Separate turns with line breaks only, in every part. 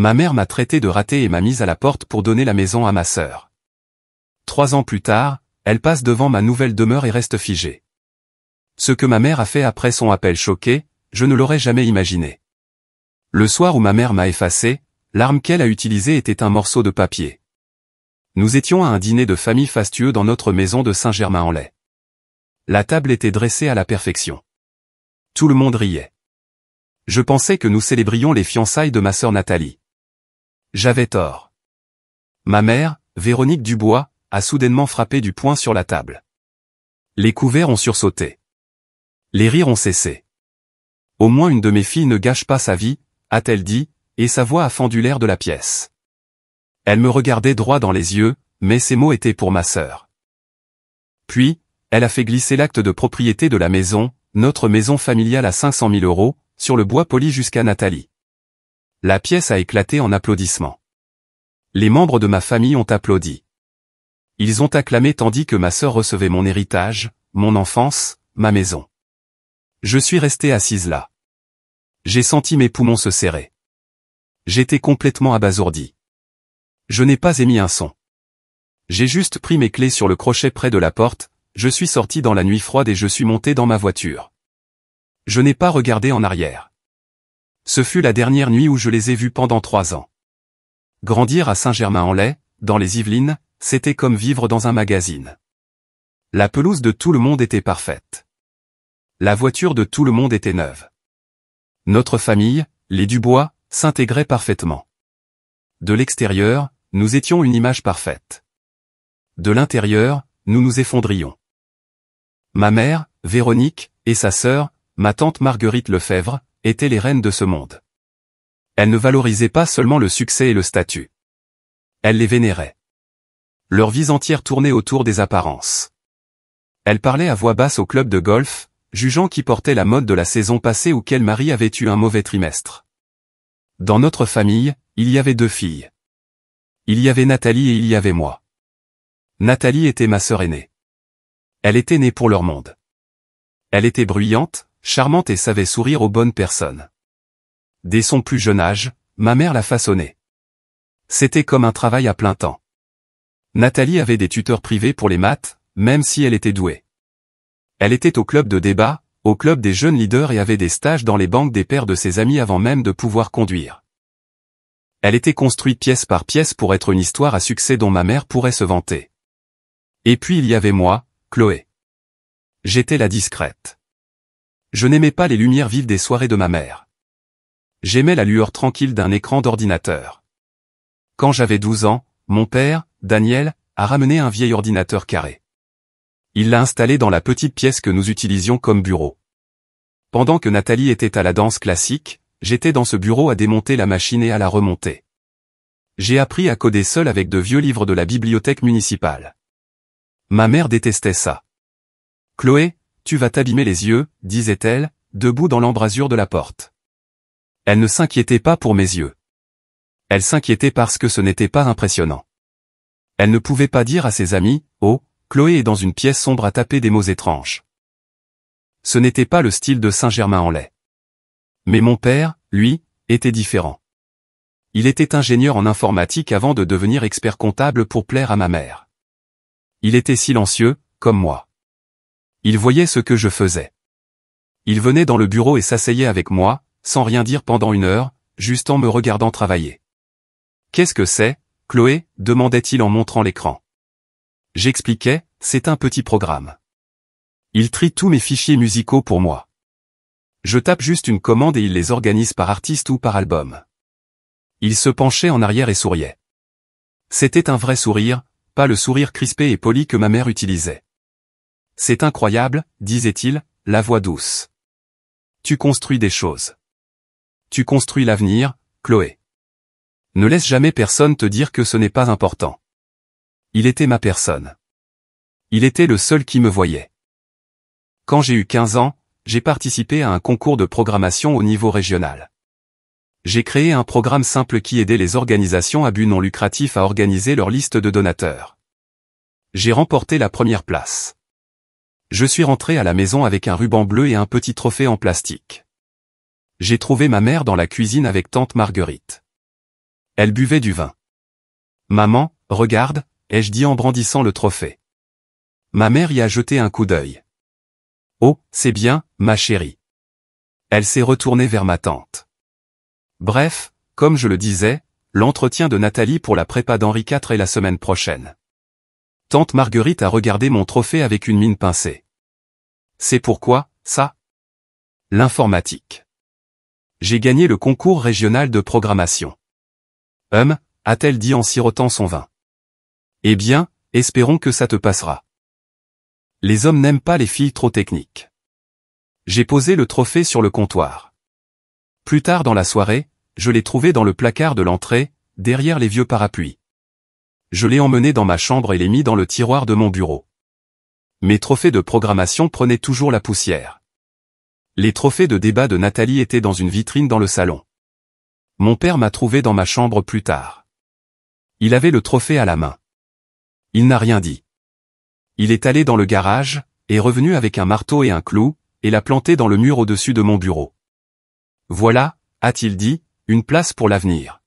Ma mère m'a traité de raté et m'a mise à la porte pour donner la maison à ma sœur. 3 ans plus tard, elle passe devant ma nouvelle demeure et reste figée. Ce que ma mère a fait après son appel choqué, je ne l'aurais jamais imaginé. Le soir où ma mère m'a effacé, l'arme qu'elle a utilisée était un morceau de papier. Nous étions à un dîner de famille fastueux dans notre maison de Saint-Germain-en-Laye. La table était dressée à la perfection. Tout le monde riait. Je pensais que nous célébrions les fiançailles de ma sœur Nathalie. J'avais tort. Ma mère, Véronique Dubois, a soudainement frappé du poing sur la table. Les couverts ont sursauté. Les rires ont cessé. Au moins une de mes filles ne gâche pas sa vie, a-t-elle dit, et sa voix a fendu l'air de la pièce. Elle me regardait droit dans les yeux, mais ces mots étaient pour ma sœur. Puis, elle a fait glisser l'acte de propriété de la maison, notre maison familiale à 500 000 €, sur le bois poli jusqu'à Nathalie. La pièce a éclaté en applaudissements. Les membres de ma famille ont applaudi. Ils ont acclamé tandis que ma sœur recevait mon héritage, mon enfance, ma maison. Je suis restée assise là. J'ai senti mes poumons se serrer. J'étais complètement abasourdi. Je n'ai pas émis un son. J'ai juste pris mes clés sur le crochet près de la porte, je suis sorti dans la nuit froide et je suis monté dans ma voiture. Je n'ai pas regardé en arrière. Ce fut la dernière nuit où je les ai vus pendant 3 ans. Grandir à Saint-Germain-en-Laye, dans les Yvelines, c'était comme vivre dans un magazine. La pelouse de tout le monde était parfaite. La voiture de tout le monde était neuve. Notre famille, les Dubois, s'intégrait parfaitement. De l'extérieur, nous étions une image parfaite. De l'intérieur, nous nous effondrions. Ma mère, Véronique, et sa sœur, ma tante Marguerite Lefebvre, étaient les reines de ce monde. Elles ne valorisaient pas seulement le succès et le statut. Elles les vénéraient. Leur vie entière tournait autour des apparences. Elles parlaient à voix basse au club de golf, jugeant qui portait la mode de la saison passée ou quel mari avait eu un mauvais trimestre. Dans notre famille, il y avait 2 filles. Il y avait Nathalie et il y avait moi. Nathalie était ma sœur aînée. Elle était née pour leur monde. Elle était bruyante, charmante et savait sourire aux bonnes personnes. Dès son plus jeune âge, ma mère la façonnait. C'était comme un travail à plein temps. Nathalie avait des tuteurs privés pour les maths, même si elle était douée. Elle était au club de débat, au club des jeunes leaders et avait des stages dans les banques des pères de ses amis avant même de pouvoir conduire. Elle était construite pièce par pièce pour être une histoire à succès dont ma mère pourrait se vanter. Et puis il y avait moi, Chloé. J'étais la discrète. Je n'aimais pas les lumières vives des soirées de ma mère. J'aimais la lueur tranquille d'un écran d'ordinateur. Quand j'avais 12 ans, mon père, Daniel, a ramené un vieil ordinateur carré. Il l'a installé dans la petite pièce que nous utilisions comme bureau. Pendant que Nathalie était à la danse classique, j'étais dans ce bureau à démonter la machine et à la remonter. J'ai appris à coder seul avec de vieux livres de la bibliothèque municipale. Ma mère détestait ça. « Chloé, tu vas t'abîmer les yeux », disait-elle, debout dans l'embrasure de la porte. Elle ne s'inquiétait pas pour mes yeux. Elle s'inquiétait parce que ce n'était pas impressionnant. Elle ne pouvait pas dire à ses amis, « Oh, Chloé est dans une pièce sombre à taper des mots étranges. » Ce n'était pas le style de Saint-Germain-en-Laye. Mais mon père, lui, était différent. Il était ingénieur en informatique avant de devenir expert comptable pour plaire à ma mère. Il était silencieux, comme moi. Il voyait ce que je faisais. Il venait dans le bureau et s'asseyait avec moi, sans rien dire pendant 1 heure, juste en me regardant travailler. « Qu'est-ce que c'est, Chloé ?» demandait-il en montrant l'écran. J'expliquais, c'est un petit programme. Il trie tous mes fichiers musicaux pour moi. Je tape juste une commande et il les organise par artiste ou par album. Il se penchait en arrière et souriait. C'était un vrai sourire, pas le sourire crispé et poli que ma mère utilisait. « C'est incroyable », disait-il, la voix douce. « Tu construis des choses. Tu construis l'avenir, Chloé. Ne laisse jamais personne te dire que ce n'est pas important. » Il était ma personne. Il était le seul qui me voyait. Quand j'ai eu 15 ans, j'ai participé à un concours de programmation au niveau régional. J'ai créé un programme simple qui aidait les organisations à but non lucratif à organiser leur liste de donateurs. J'ai remporté la première place. Je suis rentré à la maison avec un ruban bleu et un petit trophée en plastique. J'ai trouvé ma mère dans la cuisine avec tante Marguerite. Elle buvait du vin. Maman, regarde, ai-je dit en brandissant le trophée. Ma mère y a jeté un coup d'œil. Oh, c'est bien, ma chérie. Elle s'est retournée vers ma tante. Bref, comme je le disais, l'entretien de Nathalie pour la prépa d'Henri IV est la semaine prochaine. Tante Marguerite a regardé mon trophée avec une mine pincée. C'est pourquoi, ça? L'informatique. J'ai gagné le concours régional de programmation. A-t-elle dit en sirotant son vin. Eh bien, espérons que ça te passera. Les hommes n'aiment pas les filles trop techniques. J'ai posé le trophée sur le comptoir. Plus tard dans la soirée, je l'ai trouvé dans le placard de l'entrée, derrière les vieux parapluies. Je l'ai emmené dans ma chambre et l'ai mis dans le tiroir de mon bureau. Mes trophées de programmation prenaient toujours la poussière. Les trophées de débat de Nathalie étaient dans une vitrine dans le salon. Mon père m'a trouvé dans ma chambre plus tard. Il avait le trophée à la main. Il n'a rien dit. Il est allé dans le garage, est revenu avec un marteau et un clou, et l'a planté dans le mur au-dessus de mon bureau. Voilà, a-t-il dit, une place pour l'avenir.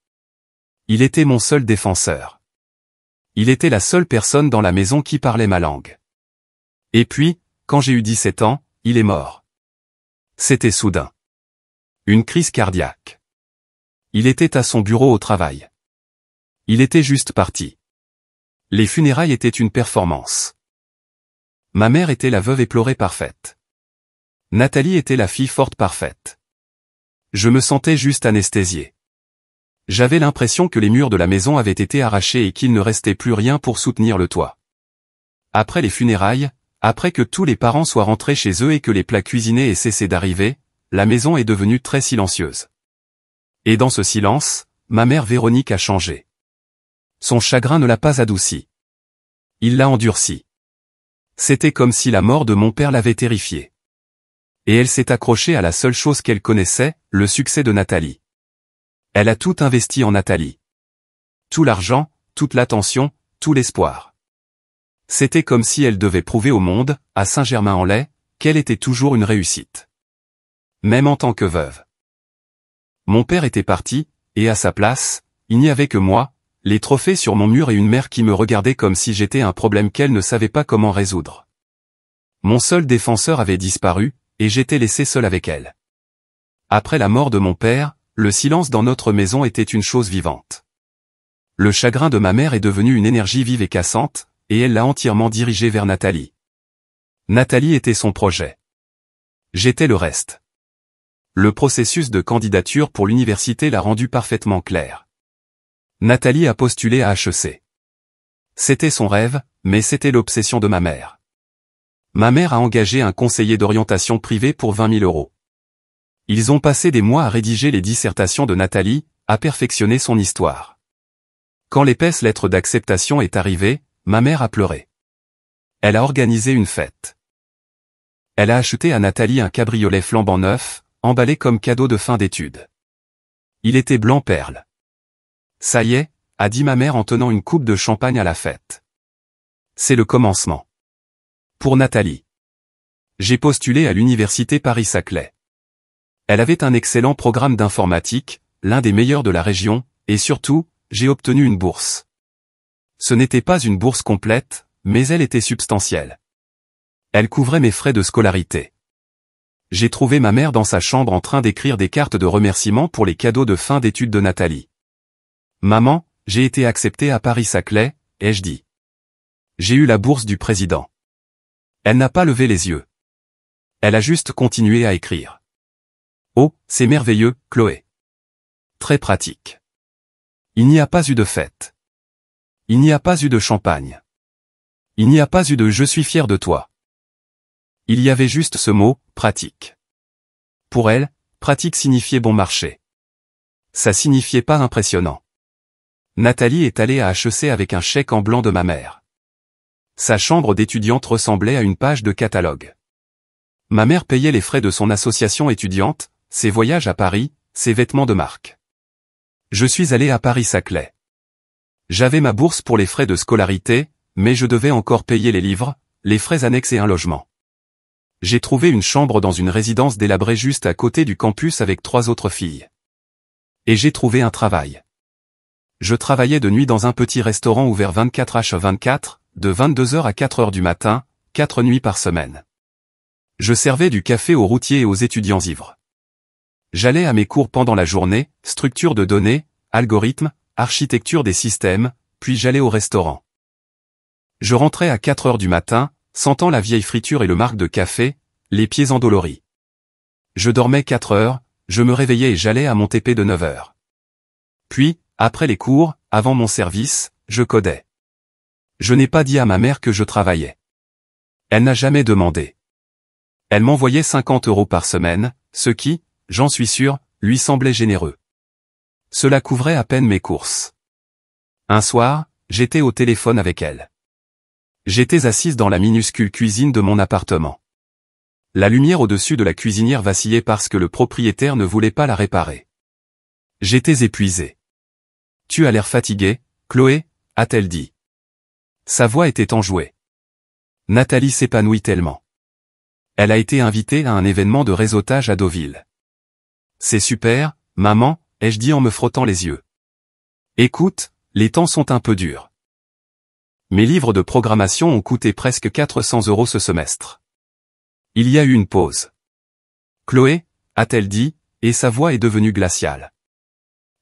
Il était mon seul défenseur. Il était la seule personne dans la maison qui parlait ma langue. Et puis, quand j'ai eu 17 ans, il est mort. C'était soudain. Une crise cardiaque. Il était à son bureau au travail. Il était juste parti. Les funérailles étaient une performance. Ma mère était la veuve éplorée parfaite. Nathalie était la fille forte parfaite. Je me sentais juste anesthésié. J'avais l'impression que les murs de la maison avaient été arrachés et qu'il ne restait plus rien pour soutenir le toit. Après les funérailles, après que tous les parents soient rentrés chez eux et que les plats cuisinés aient cessé d'arriver, la maison est devenue très silencieuse. Et dans ce silence, ma mère Véronique a changé. Son chagrin ne l'a pas adouci. Il l'a endurci. C'était comme si la mort de mon père l'avait terrifiée. Et elle s'est accrochée à la seule chose qu'elle connaissait, le succès de Nathalie. Elle a tout investi en Nathalie. Tout l'argent, toute l'attention, tout l'espoir. C'était comme si elle devait prouver au monde, à Saint-Germain-en-Laye, qu'elle était toujours une réussite. Même en tant que veuve. Mon père était parti, et à sa place, il n'y avait que moi, les trophées sur mon mur et une mère qui me regardait comme si j'étais un problème qu'elle ne savait pas comment résoudre. Mon seul défenseur avait disparu, et j'étais laissé seul avec elle. Après la mort de mon père, le silence dans notre maison était une chose vivante. Le chagrin de ma mère est devenu une énergie vive et cassante, et elle l'a entièrement dirigé vers Nathalie. Nathalie était son projet. J'étais le reste. Le processus de candidature pour l'université l'a rendu parfaitement clair. Nathalie a postulé à HEC. C'était son rêve, mais c'était l'obsession de ma mère. Ma mère a engagé un conseiller d'orientation privé pour 20 000 €. Ils ont passé des mois à rédiger les dissertations de Nathalie, à perfectionner son histoire. Quand l'épaisse lettre d'acceptation est arrivée, ma mère a pleuré. Elle a organisé une fête. Elle a acheté à Nathalie un cabriolet flambant neuf, emballé comme cadeau de fin d'études. Il était blanc perle. Ça y est, a dit ma mère en tenant une coupe de champagne à la fête. C'est le commencement. Pour Nathalie. J'ai postulé à l'université Paris-Saclay. Elle avait un excellent programme d'informatique, l'un des meilleurs de la région, et surtout, j'ai obtenu une bourse. Ce n'était pas une bourse complète, mais elle était substantielle. Elle couvrait mes frais de scolarité. J'ai trouvé ma mère dans sa chambre en train d'écrire des cartes de remerciement pour les cadeaux de fin d'études de Nathalie. Maman, j'ai été accepté à Paris-Saclay, ai-je dit. J'ai eu la bourse du président. Elle n'a pas levé les yeux. Elle a juste continué à écrire. Oh, c'est merveilleux, Chloé. Très pratique. Il n'y a pas eu de fête. Il n'y a pas eu de champagne. Il n'y a pas eu de je suis fier de toi. Il y avait juste ce mot, pratique. Pour elle, pratique signifiait bon marché. Ça signifiait pas impressionnant. Nathalie est allée à HEC avec un chèque en blanc de ma mère. Sa chambre d'étudiante ressemblait à une page de catalogue. Ma mère payait les frais de son association étudiante, ses voyages à Paris, ses vêtements de marque. Je suis allé à Paris-Saclay. J'avais ma bourse pour les frais de scolarité, mais je devais encore payer les livres, les frais annexes et un logement. J'ai trouvé une chambre dans une résidence délabrée juste à côté du campus avec 3 autres filles. Et j'ai trouvé un travail. Je travaillais de nuit dans un petit restaurant ouvert 24h24, de 22h à 4h du matin, 4 nuits par semaine. Je servais du café aux routiers et aux étudiants ivres. J'allais à mes cours pendant la journée, structure de données, algorithmes, architecture des systèmes, puis j'allais au restaurant. Je rentrais à 4h du matin, sentant la vieille friture et le marc de café, les pieds endoloris. Je dormais 4 heures, je me réveillais et j'allais à mon TP de 9 heures. Puis, après les cours, avant mon service, je codais. Je n'ai pas dit à ma mère que je travaillais. Elle n'a jamais demandé. Elle m'envoyait 50 € par semaine, ce qui, j'en suis sûr, lui semblait généreux. Cela couvrait à peine mes courses. Un soir, j'étais au téléphone avec elle. J'étais assise dans la minuscule cuisine de mon appartement. La lumière au-dessus de la cuisinière vacillait parce que le propriétaire ne voulait pas la réparer. J'étais épuisé. « Tu as l'air fatigué, Chloé » a-t-elle dit. Sa voix était enjouée. Nathalie s'épanouit tellement. Elle a été invitée à un événement de réseautage à Deauville. « C'est super, maman » ai-je dit en me frottant les yeux. « Écoute, les temps sont un peu durs. Mes livres de programmation ont coûté presque 400 € ce semestre. » Il y a eu une pause. « Chloé » a-t-elle dit, et sa voix est devenue glaciale.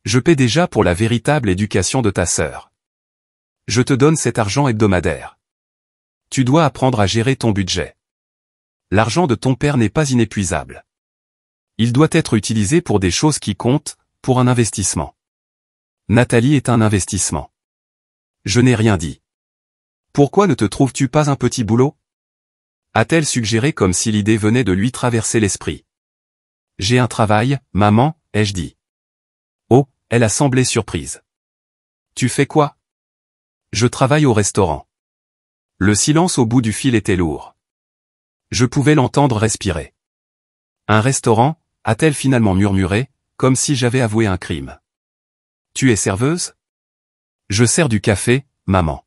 « Je paie déjà pour la véritable éducation de ta sœur. Je te donne cet argent hebdomadaire. Tu dois apprendre à gérer ton budget. L'argent de ton père n'est pas inépuisable. Il doit être utilisé pour des choses qui comptent, pour un investissement. Nathalie est un investissement. » Je n'ai rien dit. « Pourquoi ne te trouves-tu pas un petit boulot » a-t-elle suggéré comme si l'idée venait de lui traverser l'esprit. « J'ai un travail, maman » ai-je dit. Oh, elle a semblé surprise. « Tu fais quoi » ? Je travaille au restaurant. Le silence au bout du fil était lourd. Je pouvais l'entendre respirer. Un restaurant, a-t-elle finalement murmuré, comme si j'avais avoué un crime. Tu es serveuse ? Je sers du café, maman.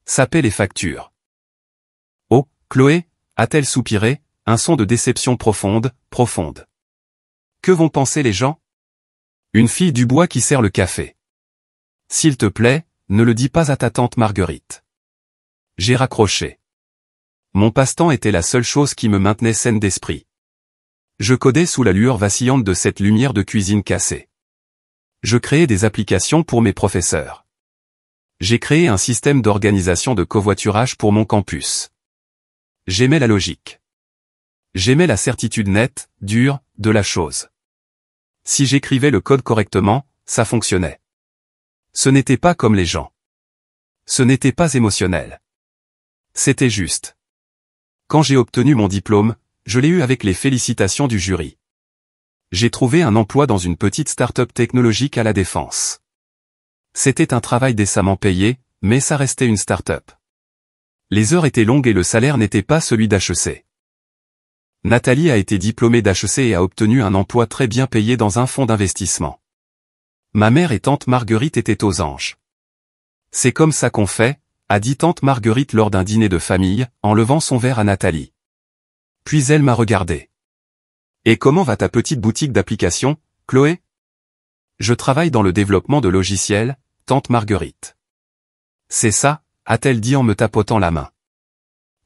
Ça paie les factures. Oh, Chloé, a-t-elle soupiré, un son de déception profonde, profonde. Que vont penser les gens ? Une fille du bois qui sert le café. S'il te plaît, ne le dis pas à ta tante Marguerite. J'ai raccroché. Mon passe-temps était la seule chose qui me maintenait saine d'esprit. Je codais sous la lueur vacillante de cette lumière de cuisine cassée. Je créais des applications pour mes professeurs. J'ai créé un système d'organisation de covoiturage pour mon campus. J'aimais la logique. J'aimais la certitude nette, dure, de la chose. Si j'écrivais le code correctement, ça fonctionnait. Ce n'était pas comme les gens. Ce n'était pas émotionnel. C'était juste. Quand j'ai obtenu mon diplôme, je l'ai eu avec les félicitations du jury. J'ai trouvé un emploi dans une petite start-up technologique à La Défense. C'était un travail décemment payé, mais ça restait une start-up. Les heures étaient longues et le salaire n'était pas celui d'HEC. Nathalie a été diplômée d'HEC et a obtenu un emploi très bien payé dans un fonds d'investissement. Ma mère et tante Marguerite étaient aux anges. C'est comme ça qu'on fait, a dit tante Marguerite lors d'un dîner de famille, en levant son verre à Nathalie. Puis elle m'a regardé. Et comment va ta petite boutique d'applications, Chloé ? Je travaille dans le développement de logiciels, tante Marguerite. C'est ça, a-t-elle dit en me tapotant la main.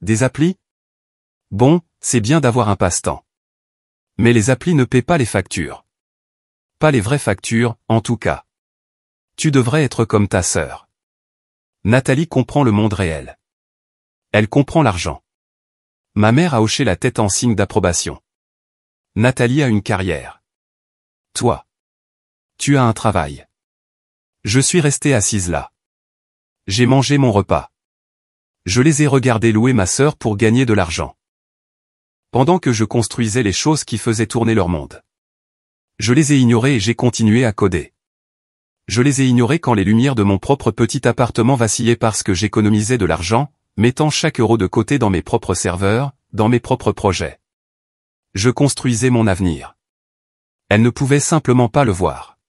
Des applis ? Bon, c'est bien d'avoir un passe-temps. Mais les applis ne paient pas les factures. Pas les vraies factures, en tout cas. Tu devrais être comme ta sœur. Nathalie comprend le monde réel. Elle comprend l'argent. Ma mère a hoché la tête en signe d'approbation. Nathalie a une carrière. Toi. Tu as un travail. Je suis restée assise là. J'ai mangé mon repas. Je les ai regardés louer ma sœur pour gagner de l'argent. Pendant que je construisais les choses qui faisaient tourner leur monde. Je les ai ignorés et j'ai continué à coder. Je les ai ignorés quand les lumières de mon propre petit appartement vacillaient parce que j'économisais de l'argent, mettant chaque euro de côté dans mes propres serveurs, dans mes propres projets. Je construisais mon avenir. Elle ne pouvait simplement pas le voir.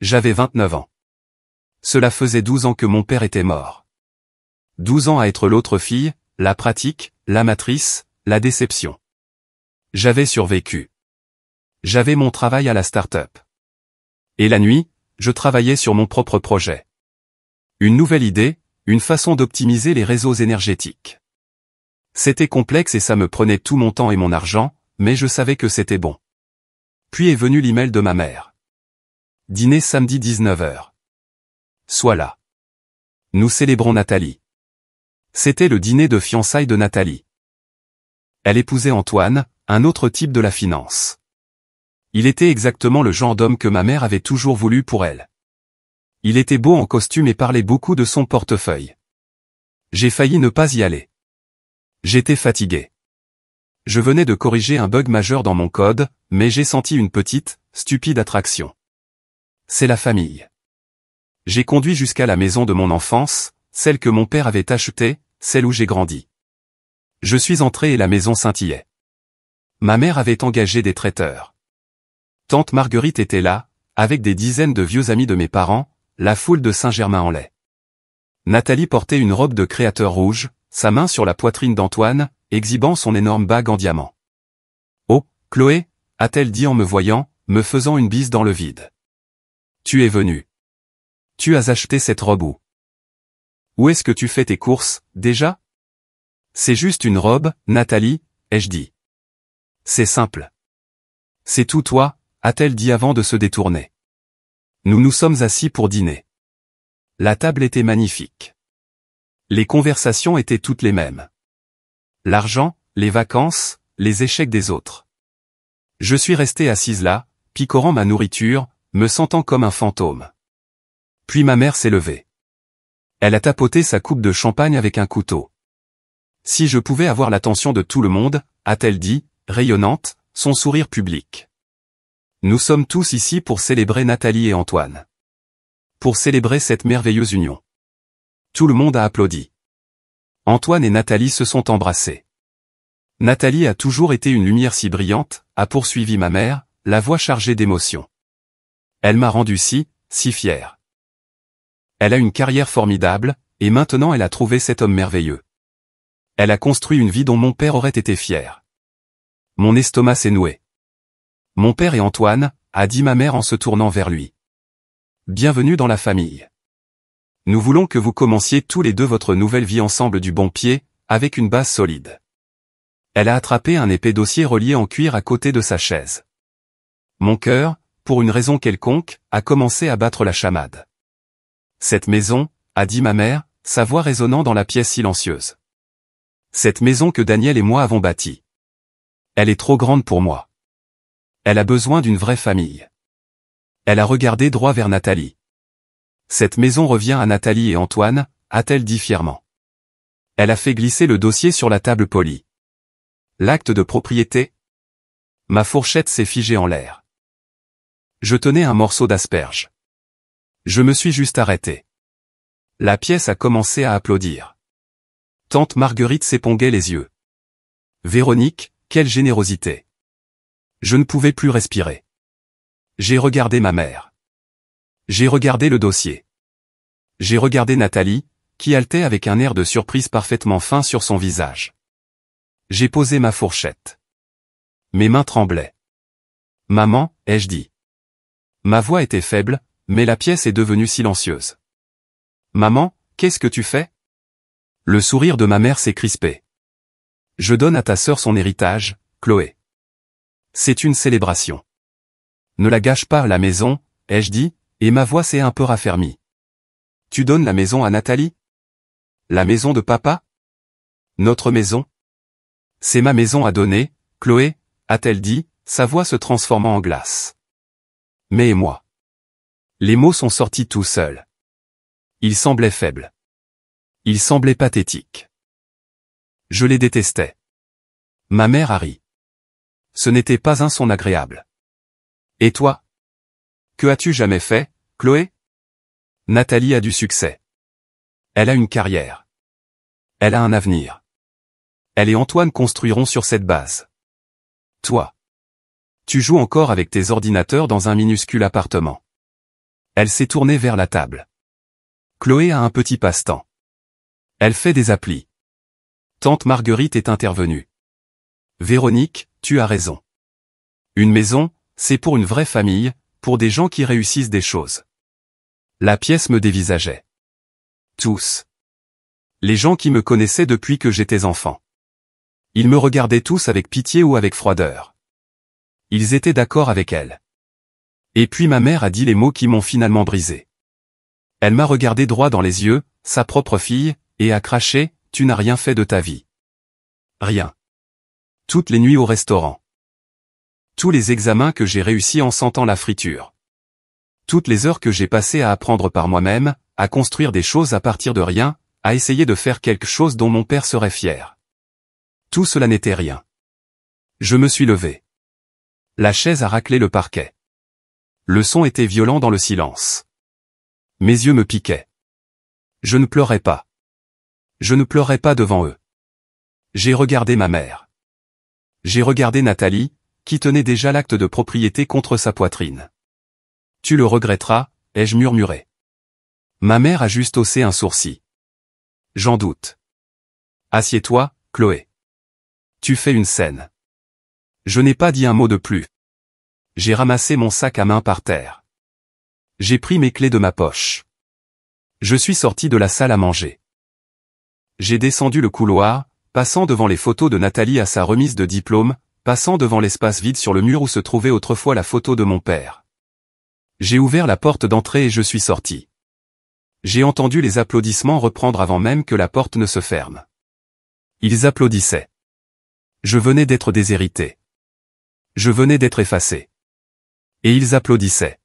J'avais 29 ans. Cela faisait 12 ans que mon père était mort. 12 ans à être l'autre fille, la pratique, la matrice, la déception. J'avais survécu. J'avais mon travail à la start-up. Et la nuit, je travaillais sur mon propre projet. Une nouvelle idée, une façon d'optimiser les réseaux énergétiques. C'était complexe et ça me prenait tout mon temps et mon argent, mais je savais que c'était bon. Puis est venu l'email de ma mère. Dîner samedi 19h. Sois là. Nous célébrons Nathalie. C'était le dîner de fiançailles de Nathalie. Elle épousait Antoine, un autre type de la finance. Il était exactement le genre d'homme que ma mère avait toujours voulu pour elle. Il était beau en costume et parlait beaucoup de son portefeuille. J'ai failli ne pas y aller. J'étais fatigué. Je venais de corriger un bug majeur dans mon code, mais j'ai senti une petite, stupide attraction. C'est la famille. J'ai conduit jusqu'à la maison de mon enfance, celle que mon père avait achetée, celle où j'ai grandi. Je suis entré et la maison scintillait. Ma mère avait engagé des traiteurs. Tante Marguerite était là, avec des dizaines de vieux amis de mes parents, la foule de Saint-Germain-en-Laye. Nathalie portait une robe de créateur rouge, sa main sur la poitrine d'Antoine, exhibant son énorme bague en diamant. « Oh, Chloé » a-t-elle dit en me voyant, me faisant une bise dans le vide. « Tu es venue. Tu as acheté cette robe où ? Où est-ce que tu fais tes courses, déjà ? C'est juste une robe, Nathalie, ai-je dit. C'est simple. C'est tout toi, a-t-elle dit avant de se détourner. Nous nous sommes assis pour dîner. La table était magnifique. Les conversations étaient toutes les mêmes. L'argent, les vacances, les échecs des autres. Je suis resté assise là, picorant ma nourriture, me sentant comme un fantôme. Puis ma mère s'est levée. Elle a tapoté sa coupe de champagne avec un couteau. Si je pouvais avoir l'attention de tout le monde, a-t-elle dit, rayonnante, son sourire public. Nous sommes tous ici pour célébrer Nathalie et Antoine. Pour célébrer cette merveilleuse union. Tout le monde a applaudi. Antoine et Nathalie se sont embrassés. Nathalie a toujours été une lumière si brillante, a poursuivi ma mère, la voix chargée d'émotion. Elle m'a rendu si fier. Elle a une carrière formidable, et maintenant elle a trouvé cet homme merveilleux. Elle a construit une vie dont mon père aurait été fier. Mon estomac s'est noué. Mon père et Antoine, a dit ma mère en se tournant vers lui. Bienvenue dans la famille. Nous voulons que vous commenciez tous les deux votre nouvelle vie ensemble du bon pied, avec une base solide. Elle a attrapé un épais dossier relié en cuir à côté de sa chaise. Mon cœur, pour une raison quelconque, a commencé à battre la chamade. Cette maison, a dit ma mère, sa voix résonnant dans la pièce silencieuse. Cette maison que Daniel et moi avons bâtie. Elle est trop grande pour moi. Elle a besoin d'une vraie famille. Elle a regardé droit vers Nathalie. Cette maison revient à Nathalie et Antoine, a-t-elle dit fièrement. Elle a fait glisser le dossier sur la table polie. L'acte de propriété ? Ma fourchette s'est figée en l'air. Je tenais un morceau d'asperge. Je me suis juste arrêté. La pièce a commencé à applaudir. Tante Marguerite s'éponguait les yeux. Véronique, quelle générosité. Je ne pouvais plus respirer. J'ai regardé ma mère. J'ai regardé le dossier. J'ai regardé Nathalie, qui haletait avec un air de surprise parfaitement fin sur son visage. J'ai posé ma fourchette. Mes mains tremblaient. Maman, ai-je dit. Ma voix était faible, mais la pièce est devenue silencieuse. Maman, qu'est-ce que tu fais ? Le sourire de ma mère s'est crispé. Je donne à ta sœur son héritage, Chloé. C'est une célébration. Ne la gâche pas la maison, ai-je dit, et ma voix s'est un peu raffermie. Tu donnes la maison à Nathalie ? La maison de papa ? Notre maison ? C'est ma maison à donner, Chloé, a-t-elle dit, sa voix se transformant en glace. Mais et moi ? Les mots sont sortis tout seuls. Ils semblaient faibles. Ils semblaient pathétiques. Je les détestais. Ma mère a ri. Ce n'était pas un son agréable. Et toi ? Que as-tu jamais fait, Chloé ? Nathalie a du succès. Elle a une carrière. Elle a un avenir. Elle et Antoine construiront sur cette base. Toi. Tu joues encore avec tes ordinateurs dans un minuscule appartement. Elle s'est tournée vers la table. Chloé a un petit passe-temps. Elle fait des applis. Tante Marguerite est intervenue. Véronique, tu as raison. Une maison, c'est pour une vraie famille, pour des gens qui réussissent des choses. La pièce me dévisageait. Tous. Les gens qui me connaissaient depuis que j'étais enfant. Ils me regardaient tous avec pitié ou avec froideur. Ils étaient d'accord avec elle. Et puis ma mère a dit les mots qui m'ont finalement brisé. Elle m'a regardé droit dans les yeux, sa propre fille, et a craché, « Tu n'as rien fait de ta vie. » Rien. Toutes les nuits au restaurant. Tous les examens que j'ai réussis en sentant la friture. Toutes les heures que j'ai passées à apprendre par moi-même, à construire des choses à partir de rien, à essayer de faire quelque chose dont mon père serait fier. Tout cela n'était rien. Je me suis levé. La chaise a raclé le parquet. Le son était violent dans le silence. Mes yeux me piquaient. Je ne pleurais pas. Je ne pleurais pas devant eux. J'ai regardé ma mère. J'ai regardé Nathalie, qui tenait déjà l'acte de propriété contre sa poitrine. Tu le regretteras, ai-je murmuré. Ma mère a juste haussé un sourcil. J'en doute. Assieds-toi, Chloé. Tu fais une scène. Je n'ai pas dit un mot de plus. J'ai ramassé mon sac à main par terre. J'ai pris mes clés de ma poche. Je suis sorti de la salle à manger. J'ai descendu le couloir, passant devant les photos de Nathalie à sa remise de diplôme, passant devant l'espace vide sur le mur où se trouvait autrefois la photo de mon père. J'ai ouvert la porte d'entrée et je suis sorti. J'ai entendu les applaudissements reprendre avant même que la porte ne se ferme. Ils applaudissaient. Je venais d'être déshérité. Je venais d'être effacé. Et ils applaudissaient.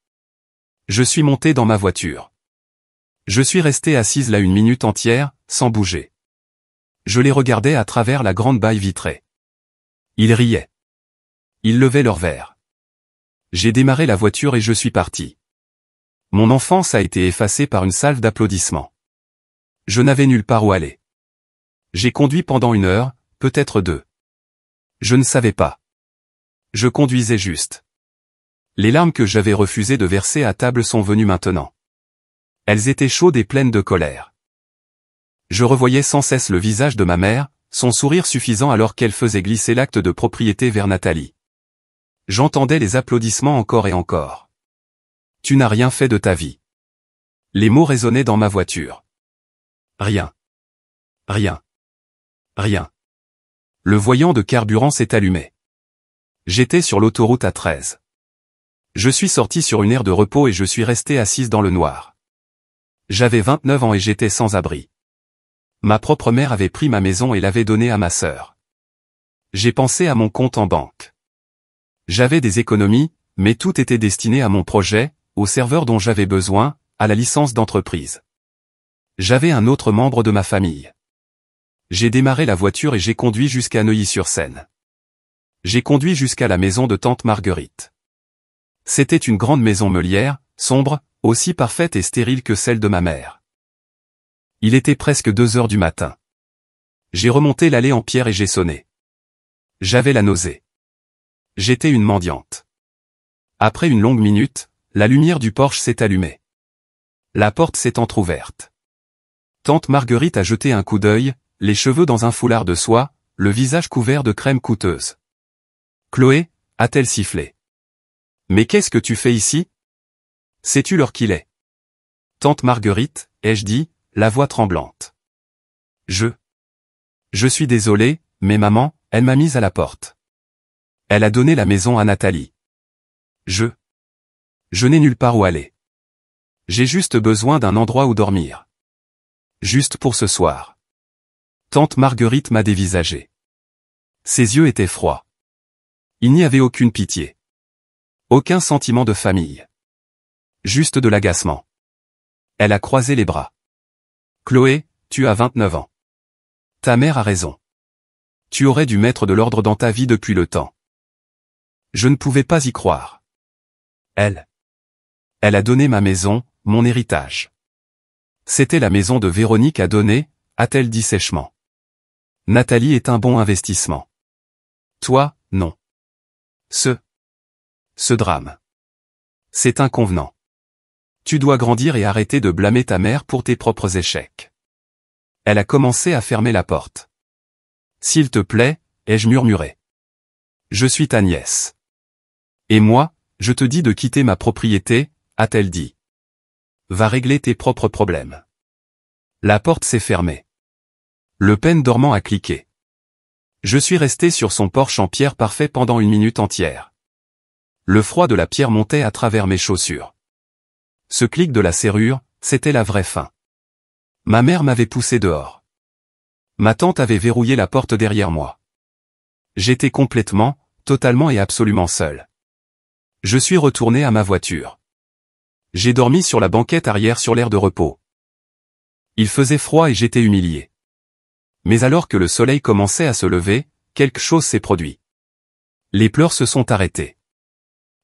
Je suis monté dans ma voiture. Je suis resté assise là une minute entière, sans bouger. Je les regardais à travers la grande baille vitrée. Ils riaient. Ils levaient leurs verres. J'ai démarré la voiture et je suis parti. Mon enfance a été effacée par une salve d'applaudissements. Je n'avais nulle part où aller. J'ai conduit pendant 1 heure, peut-être 2. Je ne savais pas. Je conduisais juste. Les larmes que j'avais refusé de verser à table sont venues maintenant. Elles étaient chaudes et pleines de colère. Je revoyais sans cesse le visage de ma mère, son sourire suffisant alors qu'elle faisait glisser l'acte de propriété vers Nathalie. J'entendais les applaudissements encore et encore. Tu n'as rien fait de ta vie. Les mots résonnaient dans ma voiture. Rien. Rien. Rien. Le voyant de carburant s'est allumé. J'étais sur l'autoroute A13. Je suis sorti sur une aire de repos et je suis resté assise dans le noir. J'avais 29 ans et j'étais sans abri. Ma propre mère avait pris ma maison et l'avait donnée à ma sœur. J'ai pensé à mon compte en banque. J'avais des économies, mais tout était destiné à mon projet, au serveur dont j'avais besoin, à la licence d'entreprise. J'avais un autre membre de ma famille. J'ai démarré la voiture et j'ai conduit jusqu'à Neuilly-sur-Seine. J'ai conduit jusqu'à la maison de tante Marguerite. C'était une grande maison meulière, sombre, aussi parfaite et stérile que celle de ma mère. Il était presque 2 heures du matin. J'ai remonté l'allée en pierre et j'ai sonné. J'avais la nausée. J'étais une mendiante. Après une longue minute, la lumière du porche s'est allumée. La porte s'est entr'ouverte. Tante Marguerite a jeté un coup d'œil, les cheveux dans un foulard de soie, le visage couvert de crème coûteuse. Chloé, a-t-elle sifflé. Mais qu'est-ce que tu fais ici? Sais-tu l'heure qu'il est? Tante Marguerite, ai-je dit, la voix tremblante. Je suis désolé, mais maman, elle m'a mise à la porte. Elle a donné la maison à Nathalie. Je n'ai nulle part où aller. J'ai juste besoin d'un endroit où dormir. Juste pour ce soir. Tante Marguerite m'a dévisagé. Ses yeux étaient froids. Il n'y avait aucune pitié. Aucun sentiment de famille. Juste de l'agacement. Elle a croisé les bras. Chloé, tu as 29 ans. Ta mère a raison. Tu aurais dû mettre de l'ordre dans ta vie depuis le temps. Je ne pouvais pas y croire. Elle a donné ma maison, mon héritage. C'était la maison de Véronique à donner, a-t-elle dit sèchement. Nathalie est un bon investissement. Toi, non. Ce drame. C'est inconvenant. Tu dois grandir et arrêter de blâmer ta mère pour tes propres échecs. Elle a commencé à fermer la porte. S'il te plaît, ai-je murmuré. Je suis ta nièce. Et moi, je te dis de quitter ma propriété, a-t-elle dit. Va régler tes propres problèmes. La porte s'est fermée. Le pen dormant a cliqué. Je suis resté sur son porche en pierre parfait pendant 1 minute entière. Le froid de la pierre montait à travers mes chaussures. Ce clic de la serrure, c'était la vraie fin. Ma mère m'avait poussé dehors. Ma tante avait verrouillé la porte derrière moi. J'étais complètement, totalement et absolument seul. Je suis retourné à ma voiture. J'ai dormi sur la banquette arrière sur l'aire de repos. Il faisait froid et j'étais humilié. Mais alors que le soleil commençait à se lever, quelque chose s'est produit. Les pleurs se sont arrêtés.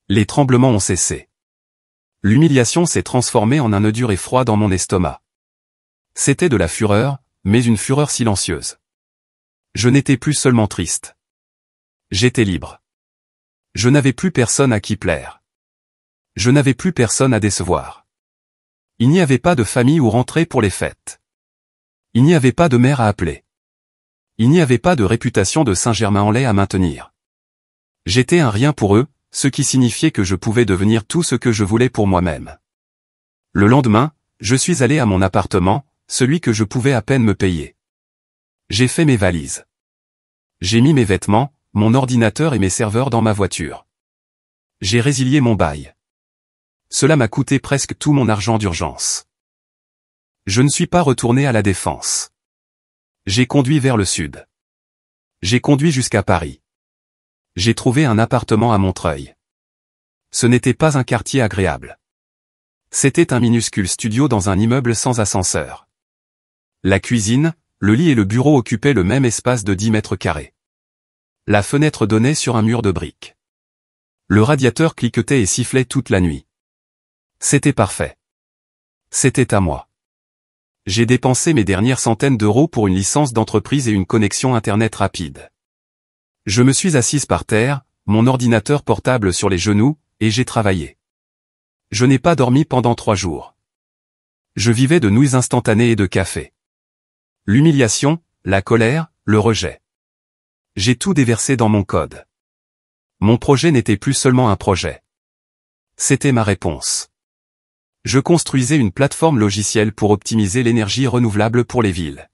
Les tremblements ont cessé. L'humiliation s'est transformée en un nœud dur et froid dans mon estomac. C'était de la fureur, mais une fureur silencieuse. Je n'étais plus seulement triste. J'étais libre. Je n'avais plus personne à qui plaire. Je n'avais plus personne à décevoir. Il n'y avait pas de famille où rentrer pour les fêtes. Il n'y avait pas de mère à appeler. Il n'y avait pas de réputation de Saint-Germain-en-Laye à maintenir. J'étais un rien pour eux, ce qui signifiait que je pouvais devenir tout ce que je voulais pour moi-même. Le lendemain, je suis allé à mon appartement, celui que je pouvais à peine me payer. J'ai fait mes valises. J'ai mis mes vêtements, mon ordinateur et mes serveurs dans ma voiture. J'ai résilié mon bail. Cela m'a coûté presque tout mon argent d'urgence. Je ne suis pas retourné à la Défense. J'ai conduit vers le sud. J'ai conduit jusqu'à Paris. J'ai trouvé un appartement à Montreuil. Ce n'était pas un quartier agréable. C'était un minuscule studio dans un immeuble sans ascenseur. La cuisine, le lit et le bureau occupaient le même espace de 10 mètres carrés. La fenêtre donnait sur un mur de briques. Le radiateur cliquetait et sifflait toute la nuit. C'était parfait. C'était à moi. J'ai dépensé mes dernières centaines d'euros pour une licence d'entreprise et une connexion Internet rapide. Je me suis assise par terre, mon ordinateur portable sur les genoux, et j'ai travaillé. Je n'ai pas dormi pendant 3 jours. Je vivais de nouilles instantanées et de café. L'humiliation, la colère, le rejet. J'ai tout déversé dans mon code. Mon projet n'était plus seulement un projet. C'était ma réponse. Je construisais une plateforme logicielle pour optimiser l'énergie renouvelable pour les villes.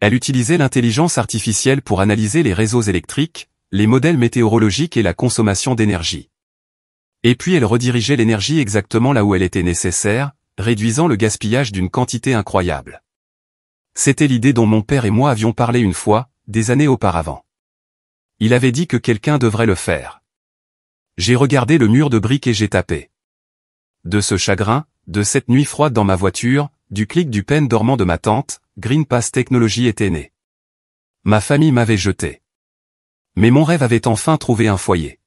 Elle utilisait l'intelligence artificielle pour analyser les réseaux électriques, les modèles météorologiques et la consommation d'énergie. Et puis elle redirigeait l'énergie exactement là où elle était nécessaire, réduisant le gaspillage d'une quantité incroyable. C'était l'idée dont mon père et moi avions parlé une fois, des années auparavant. Il avait dit que quelqu'un devrait le faire. J'ai regardé le mur de briques et j'ai tapé. De ce chagrin, de cette nuit froide dans ma voiture, du clic du pen dormant de ma tante, GreenPass Technologies était né. Ma famille m'avait jeté. Mais mon rêve avait enfin trouvé un foyer.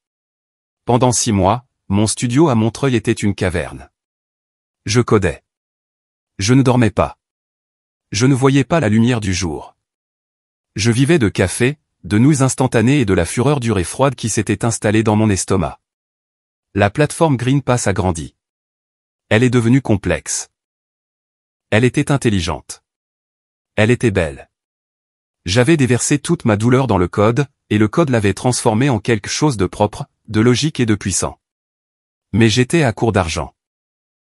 Pendant 6 mois, mon studio à Montreuil était une caverne. Je codais. Je ne dormais pas. Je ne voyais pas la lumière du jour. Je vivais de café, de nouilles instantanées et de la fureur dure et froide qui s'était installée dans mon estomac. La plateforme GreenPass a grandi. Elle est devenue complexe. Elle était intelligente. Elle était belle. J'avais déversé toute ma douleur dans le code, et le code l'avait transformé en quelque chose de propre, de logique et de puissant. Mais j'étais à court d'argent.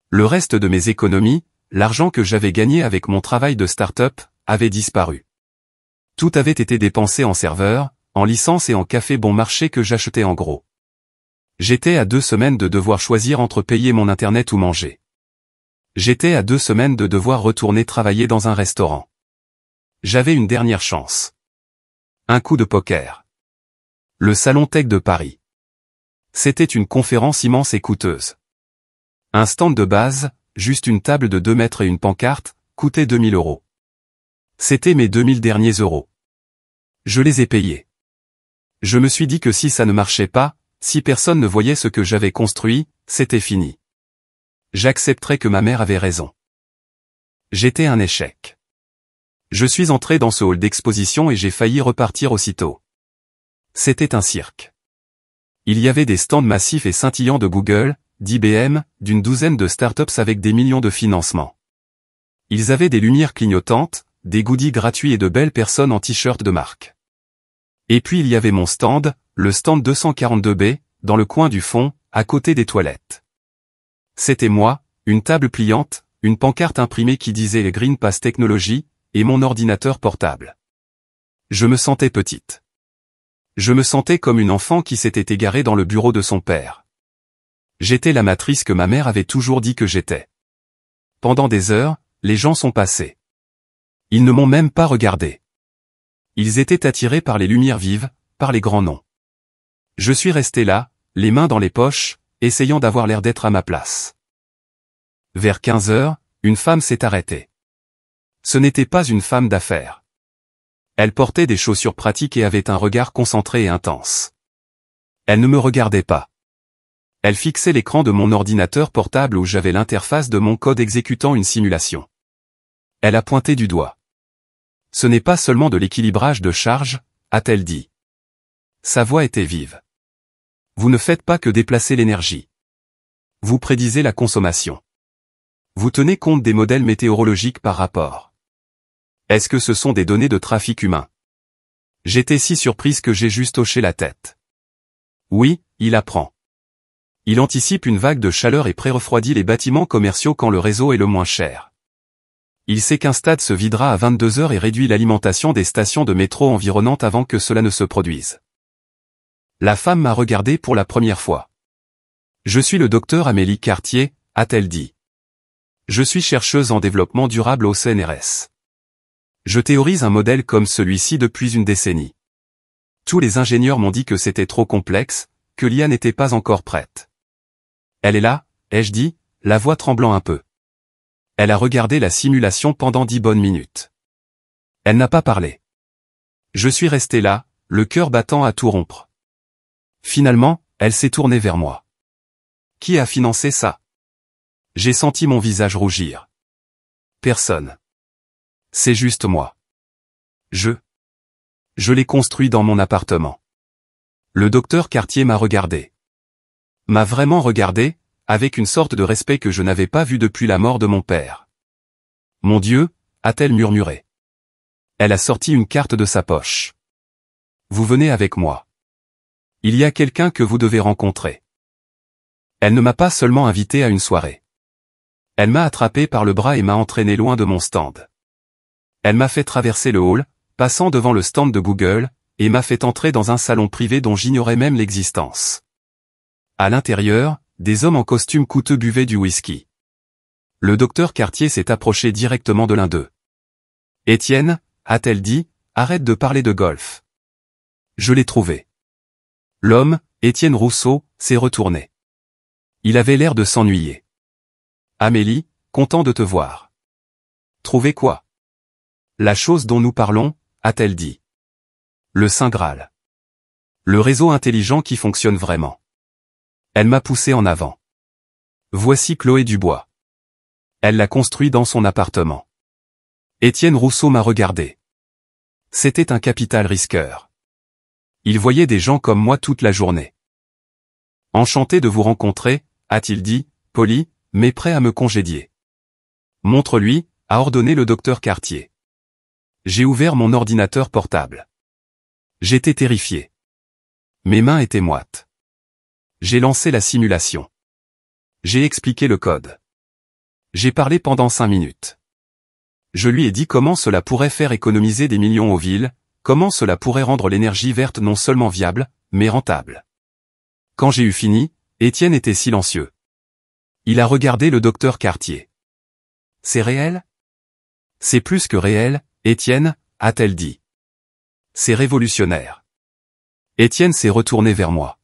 Le reste de mes économies, l'argent que j'avais gagné avec mon travail de start-up, avait disparu. Tout avait été dépensé en serveurs, en licences et en café bon marché que j'achetais en gros. J'étais à 2 semaines de devoir choisir entre payer mon internet ou manger. J'étais à 2 semaines de devoir retourner travailler dans un restaurant. J'avais une dernière chance. Un coup de poker. Le Salon Tech de Paris. C'était une conférence immense et coûteuse. Un stand de base, juste une table de 2 mètres et une pancarte, coûtait 2000 €. C'était mes 2000 derniers euros. Je les ai payés. Je me suis dit que si ça ne marchait pas, si personne ne voyait ce que j'avais construit, c'était fini. J'accepterais que ma mère avait raison. J'étais un échec. Je suis entré dans ce hall d'exposition et j'ai failli repartir aussitôt. C'était un cirque. Il y avait des stands massifs et scintillants de Google, d'IBM, d'une douzaine de startups avec des millions de financements. Ils avaient des lumières clignotantes, des goodies gratuits et de belles personnes en t-shirt de marque. Et puis il y avait mon stand, le stand 242B, dans le coin du fond, à côté des toilettes. C'était moi, une table pliante, une pancarte imprimée qui disait Green Pass Technology, et mon ordinateur portable. Je me sentais petite. Je me sentais comme une enfant qui s'était égarée dans le bureau de son père. J'étais la matrice que ma mère avait toujours dit que j'étais. Pendant des heures, les gens sont passés. Ils ne m'ont même pas regardé. Ils étaient attirés par les lumières vives, par les grands noms. Je suis resté là, les mains dans les poches, essayant d'avoir l'air d'être à ma place. Vers 15 heures, une femme s'est arrêtée. Ce n'était pas une femme d'affaires. Elle portait des chaussures pratiques et avait un regard concentré et intense. Elle ne me regardait pas. Elle fixait l'écran de mon ordinateur portable où j'avais l'interface de mon code exécutant une simulation. Elle a pointé du doigt. Ce n'est pas seulement de l'équilibrage de charge, a-t-elle dit. Sa voix était vive. Vous ne faites pas que déplacer l'énergie. Vous prédisez la consommation. Vous tenez compte des modèles météorologiques par rapport. Est-ce que ce sont des données de trafic humain? J'étais si surprise que j'ai juste hoché la tête. Oui, il apprend. Il anticipe une vague de chaleur et pré-refroidit les bâtiments commerciaux quand le réseau est le moins cher. Il sait qu'un stade se videra à 22 heures et réduit l'alimentation des stations de métro environnantes avant que cela ne se produise. La femme m'a regardé pour la première fois. Je suis le docteur Amélie Cartier, a-t-elle dit. Je suis chercheuse en développement durable au CNRS. Je théorise un modèle comme celui-ci depuis une décennie. Tous les ingénieurs m'ont dit que c'était trop complexe, que l'IA n'était pas encore prête. Elle est là, ai-je dit, la voix tremblant un peu. Elle a regardé la simulation pendant 10 bonnes minutes. Elle n'a pas parlé. Je suis resté là, le cœur battant à tout rompre. Finalement, elle s'est tournée vers moi. Qui a financé ça? J'ai senti mon visage rougir. Personne. C'est juste moi. Je l'ai construit dans mon appartement. Le docteur Cartier m'a regardé. M'a vraiment regardé, avec une sorte de respect que je n'avais pas vu depuis la mort de mon père. Mon Dieu, a-t-elle murmuré. Elle a sorti une carte de sa poche. Vous venez avec moi. Il y a quelqu'un que vous devez rencontrer. Elle ne m'a pas seulement invité à une soirée. Elle m'a attrapé par le bras et m'a entraîné loin de mon stand. Elle m'a fait traverser le hall, passant devant le stand de Google, et m'a fait entrer dans un salon privé dont j'ignorais même l'existence. À l'intérieur, des hommes en costume coûteux buvaient du whisky. Le docteur Cartier s'est approché directement de l'un d'eux. Étienne, a-t-elle dit, arrête de parler de golf. Je l'ai trouvé. L'homme, Étienne Rousseau, s'est retourné. Il avait l'air de s'ennuyer. Amélie, content de te voir. Trouver quoi? La chose dont nous parlons, a-t-elle dit. Le Saint Graal. Le réseau intelligent qui fonctionne vraiment. Elle m'a poussé en avant. Voici Chloé Dubois. Elle l'a construit dans son appartement. Étienne Rousseau m'a regardé. C'était un capital risqueur. Il voyait des gens comme moi toute la journée. Enchanté de vous rencontrer, a-t-il dit, poli, mais prêt à me congédier. Montre-lui, a ordonné le docteur Cartier. J'ai ouvert mon ordinateur portable. J'étais terrifié. Mes mains étaient moites. J'ai lancé la simulation. J'ai expliqué le code. J'ai parlé pendant 5 minutes. Je lui ai dit comment cela pourrait faire économiser des millions aux villes, comment cela pourrait rendre l'énergie verte non seulement viable, mais rentable. Quand j'ai eu fini, Étienne était silencieux. Il a regardé le docteur Cartier. C'est réel? C'est plus que réel, Étienne, a-t-elle dit. C'est révolutionnaire. Étienne s'est retourné vers moi.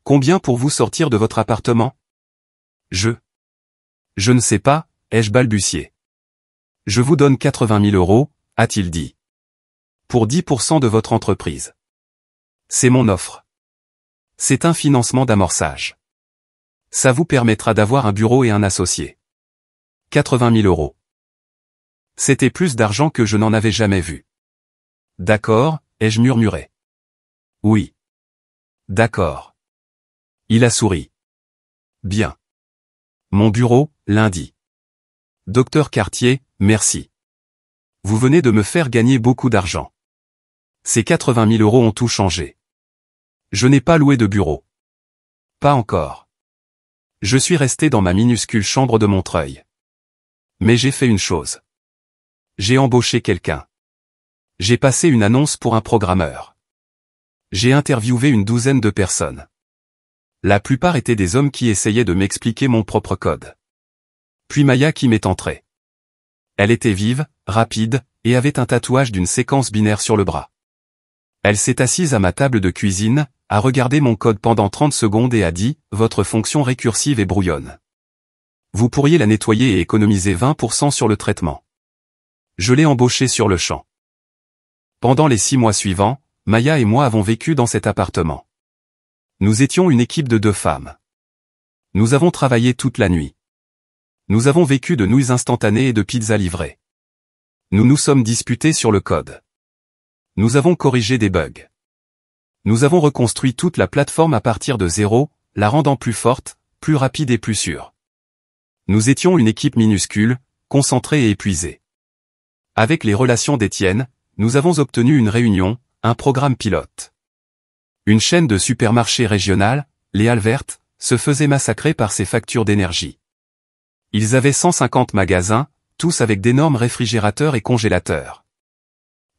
Combien pour vous sortir de votre appartement? Je ne sais pas, ai-je balbutié. Je vous donne 80 000 €, a-t-il dit. Pour 10% de votre entreprise. C'est mon offre. C'est un financement d'amorçage. Ça vous permettra d'avoir un bureau et un associé. 80 000 €. C'était plus d'argent que je n'en avais jamais vu. D'accord, ai-je murmuré. Oui. D'accord. Il a souri. Bien. Mon bureau, lundi. Docteur Cartier, merci. Vous venez de me faire gagner beaucoup d'argent. Ces 80 000 € ont tout changé. Je n'ai pas loué de bureau. Pas encore. Je suis resté dans ma minuscule chambre de Montreuil. Mais j'ai fait une chose. J'ai embauché quelqu'un. J'ai passé une annonce pour un programmeur. J'ai interviewé une douzaine de personnes. La plupart étaient des hommes qui essayaient de m'expliquer mon propre code. Puis Maya qui m'est entrée. Elle était vive, rapide, et avait un tatouage d'une séquence binaire sur le bras. Elle s'est assise à ma table de cuisine, a regardé mon code pendant 30 secondes et a dit « Votre fonction récursive est brouillonne. Vous pourriez la nettoyer et économiser 20% sur le traitement. » Je l'ai embauchée sur le champ. Pendant les 6 mois suivants, Maya et moi avons vécu dans cet appartement. Nous étions une équipe de 2 femmes. Nous avons travaillé toute la nuit. Nous avons vécu de nouilles instantanées et de pizzas livrées. Nous nous sommes disputés sur le code. Nous avons corrigé des bugs. Nous avons reconstruit toute la plateforme à partir de zéro, la rendant plus forte, plus rapide et plus sûre. Nous étions une équipe minuscule, concentrée et épuisée. Avec les relations d'Étienne, nous avons obtenu une réunion, un programme pilote. Une chaîne de supermarchés régionale, les Halverts, se faisait massacrer par ses factures d'énergie. Ils avaient 150 magasins, tous avec d'énormes réfrigérateurs et congélateurs.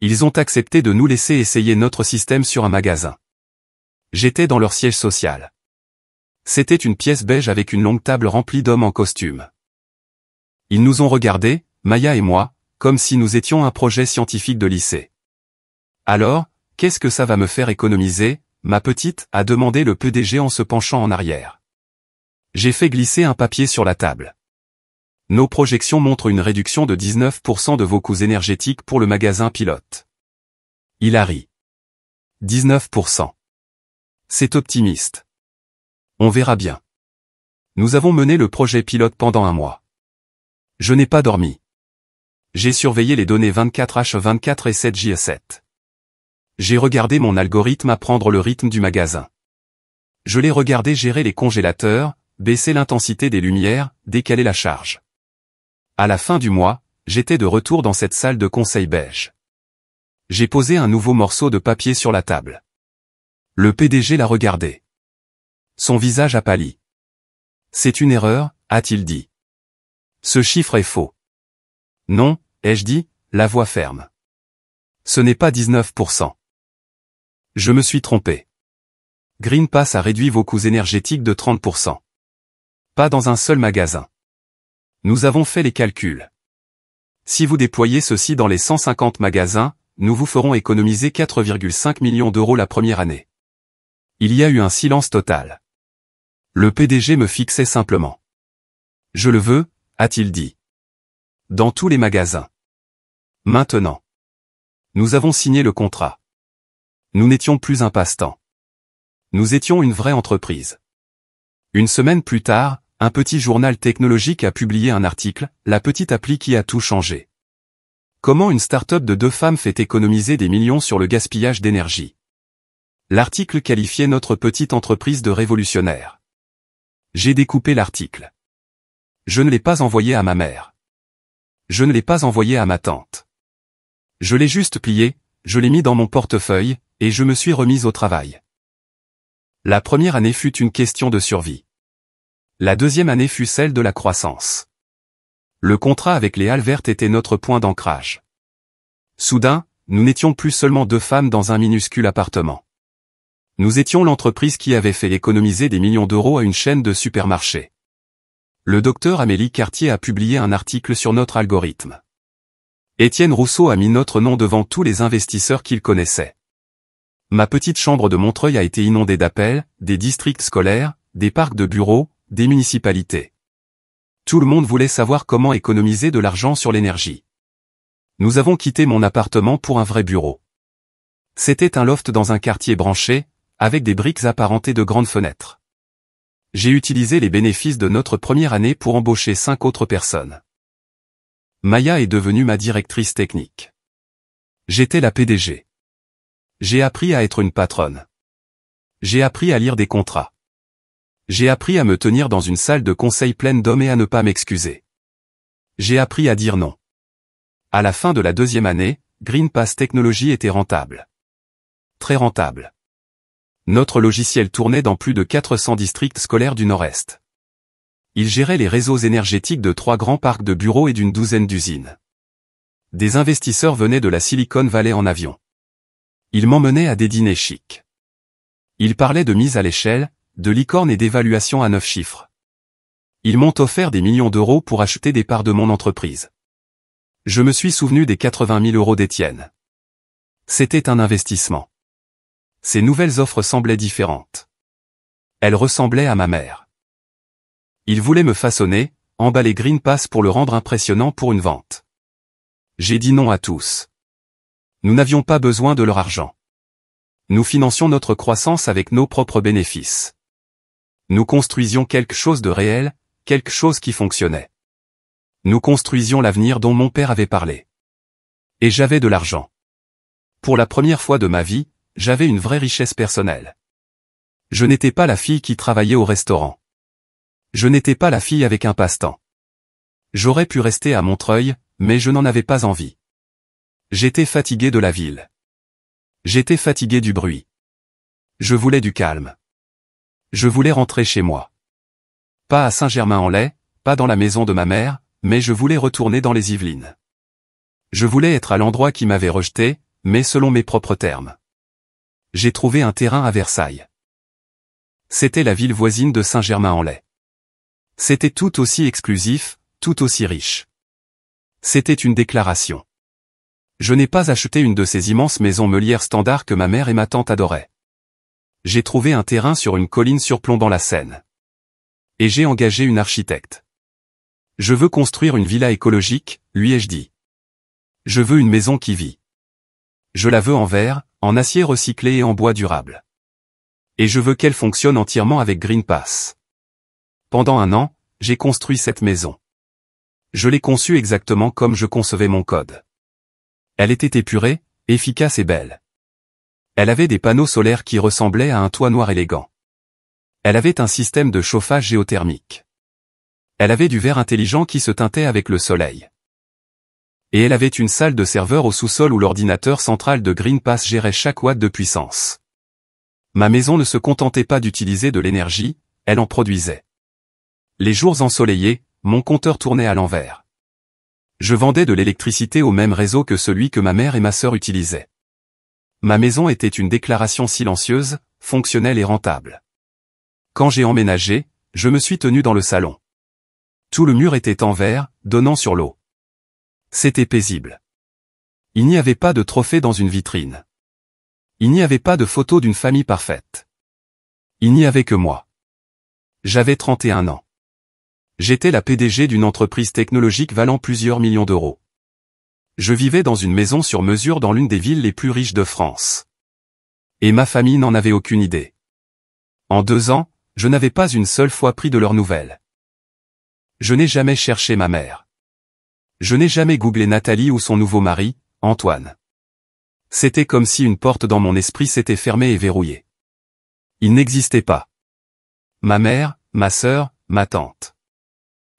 Ils ont accepté de nous laisser essayer notre système sur un magasin. J'étais dans leur siège social. C'était une pièce beige avec une longue table remplie d'hommes en costume. Ils nous ont regardés, Maya et moi, comme si nous étions un projet scientifique de lycée. Alors, qu'est-ce que ça va me faire économiser, ma petite, a demandé le PDG en se penchant en arrière. J'ai fait glisser un papier sur la table. Nos projections montrent une réduction de 19% de vos coûts énergétiques pour le magasin pilote. Il a ri. 19%. C'est optimiste. On verra bien. Nous avons mené le projet pilote pendant 1 mois. Je n'ai pas dormi. J'ai surveillé les données 24H24 et 7J7. J'ai regardé mon algorithme apprendre le rythme du magasin. Je l'ai regardé gérer les congélateurs, baisser l'intensité des lumières, décaler la charge. À la fin du mois, j'étais de retour dans cette salle de conseil beige. J'ai posé un nouveau morceau de papier sur la table. Le PDG l'a regardé. Son visage a pâli. C'est une erreur, a-t-il dit. Ce chiffre est faux. Non, ai-je dit, la voix ferme. Ce n'est pas 19%. Je me suis trompé. GreenPass a réduit vos coûts énergétiques de 30%. Pas dans un seul magasin. Nous avons fait les calculs. Si vous déployez ceci dans les 150 magasins, nous vous ferons économiser 4,5 millions d'euros la première année. Il y a eu un silence total. Le PDG me fixait simplement. Je le veux, a-t-il dit. Dans tous les magasins. Maintenant. Nous avons signé le contrat. Nous n'étions plus un passe-temps. Nous étions une vraie entreprise. Une semaine plus tard, un petit journal technologique a publié un article, La petite appli qui a tout changé. Comment une start-up de 2 femmes fait économiser des millions sur le gaspillage d'énergie. L'article qualifiait notre petite entreprise de révolutionnaire. J'ai découpé l'article. Je ne l'ai pas envoyé à ma mère. Je ne l'ai pas envoyé à ma tante. Je l'ai juste plié, je l'ai mis dans mon portefeuille, et je me suis remise au travail. La première année fut une question de survie. La deuxième année fut celle de la croissance. Le contrat avec les Halverts était notre point d'ancrage. Soudain, nous n'étions plus seulement 2 femmes dans un minuscule appartement. Nous étions l'entreprise qui avait fait économiser des millions d'euros à une chaîne de supermarchés. Le docteur Amélie Cartier a publié un article sur notre algorithme. Étienne Rousseau a mis notre nom devant tous les investisseurs qu'il connaissait. Ma petite chambre de Montreuil a été inondée d'appels, des districts scolaires, des parcs de bureaux, des municipalités. Tout le monde voulait savoir comment économiser de l'argent sur l'énergie. Nous avons quitté mon appartement pour un vrai bureau. C'était un loft dans un quartier branché, avec des briques apparentées de grandes fenêtres. J'ai utilisé les bénéfices de notre première année pour embaucher 5 autres personnes. Maya est devenue ma directrice technique. J'étais la PDG. J'ai appris à être une patronne. J'ai appris à lire des contrats. J'ai appris à me tenir dans une salle de conseil pleine d'hommes et à ne pas m'excuser. J'ai appris à dire non. À la fin de la 2e année, GreenPass Technologies était rentable. Très rentable. Notre logiciel tournait dans plus de 400 districts scolaires du Nord-Est. Il gérait les réseaux énergétiques de 3 grands parcs de bureaux et d'une douzaine d'usines. Des investisseurs venaient de la Silicon Valley en avion. Il m'emmenait à des dîners chics. Il parlait de mise à l'échelle, de licorne et d'évaluation à 9 chiffres. Ils m'ont offert des millions d'euros pour acheter des parts de mon entreprise. Je me suis souvenu des 80 000 euros d'Étienne. C'était un investissement. Ces nouvelles offres semblaient différentes. Elles ressemblaient à ma mère. Il voulait me façonner, emballer GreenPass pour le rendre impressionnant pour une vente. J'ai dit non à tous. Nous n'avions pas besoin de leur argent. Nous financions notre croissance avec nos propres bénéfices. Nous construisions quelque chose de réel, quelque chose qui fonctionnait. Nous construisions l'avenir dont mon père avait parlé. Et j'avais de l'argent. Pour la première fois de ma vie, j'avais une vraie richesse personnelle. Je n'étais pas la fille qui travaillait au restaurant. Je n'étais pas la fille avec un passe-temps. J'aurais pu rester à Montreuil, mais je n'en avais pas envie. J'étais fatigué de la ville. J'étais fatigué du bruit. Je voulais du calme. Je voulais rentrer chez moi. Pas à Saint-Germain-en-Laye, pas dans la maison de ma mère, mais je voulais retourner dans les Yvelines. Je voulais être à l'endroit qui m'avait rejeté, mais selon mes propres termes. J'ai trouvé un terrain à Versailles. C'était la ville voisine de Saint-Germain-en-Laye. C'était tout aussi exclusif, tout aussi riche. C'était une déclaration. Je n'ai pas acheté une de ces immenses maisons meulières standards que ma mère et ma tante adoraient. J'ai trouvé un terrain sur une colline surplombant la Seine. Et j'ai engagé une architecte. Je veux construire une villa écologique, lui ai-je dit. Je veux une maison qui vit. Je la veux en verre, en acier recyclé et en bois durable. Et je veux qu'elle fonctionne entièrement avec GreenPass. Pendant 1 an, j'ai construit cette maison. Je l'ai conçue exactement comme je concevais mon code. Elle était épurée, efficace et belle. Elle avait des panneaux solaires qui ressemblaient à un toit noir élégant. Elle avait un système de chauffage géothermique. Elle avait du verre intelligent qui se teintait avec le soleil. Et elle avait une salle de serveur au sous-sol où l'ordinateur central de GreenPass gérait chaque watt de puissance. Ma maison ne se contentait pas d'utiliser de l'énergie, elle en produisait. Les jours ensoleillés, mon compteur tournait à l'envers. Je vendais de l'électricité au même réseau que celui que ma mère et ma sœur utilisaient. Ma maison était une déclaration silencieuse, fonctionnelle et rentable. Quand j'ai emménagé, je me suis tenu dans le salon. Tout le mur était en verre, donnant sur l'eau. C'était paisible. Il n'y avait pas de trophée dans une vitrine. Il n'y avait pas de photo d'une famille parfaite. Il n'y avait que moi. J'avais 31 ans. J'étais la PDG d'une entreprise technologique valant plusieurs millions d'euros. Je vivais dans une maison sur mesure dans l'une des villes les plus riches de France. Et ma famille n'en avait aucune idée. En 2 ans, je n'avais pas une seule fois pris de leurs nouvelles. Je n'ai jamais cherché ma mère. Je n'ai jamais googlé Nathalie ou son nouveau mari, Antoine. C'était comme si une porte dans mon esprit s'était fermée et verrouillée. Ils n'existaient pas. Ma mère, ma sœur, ma tante.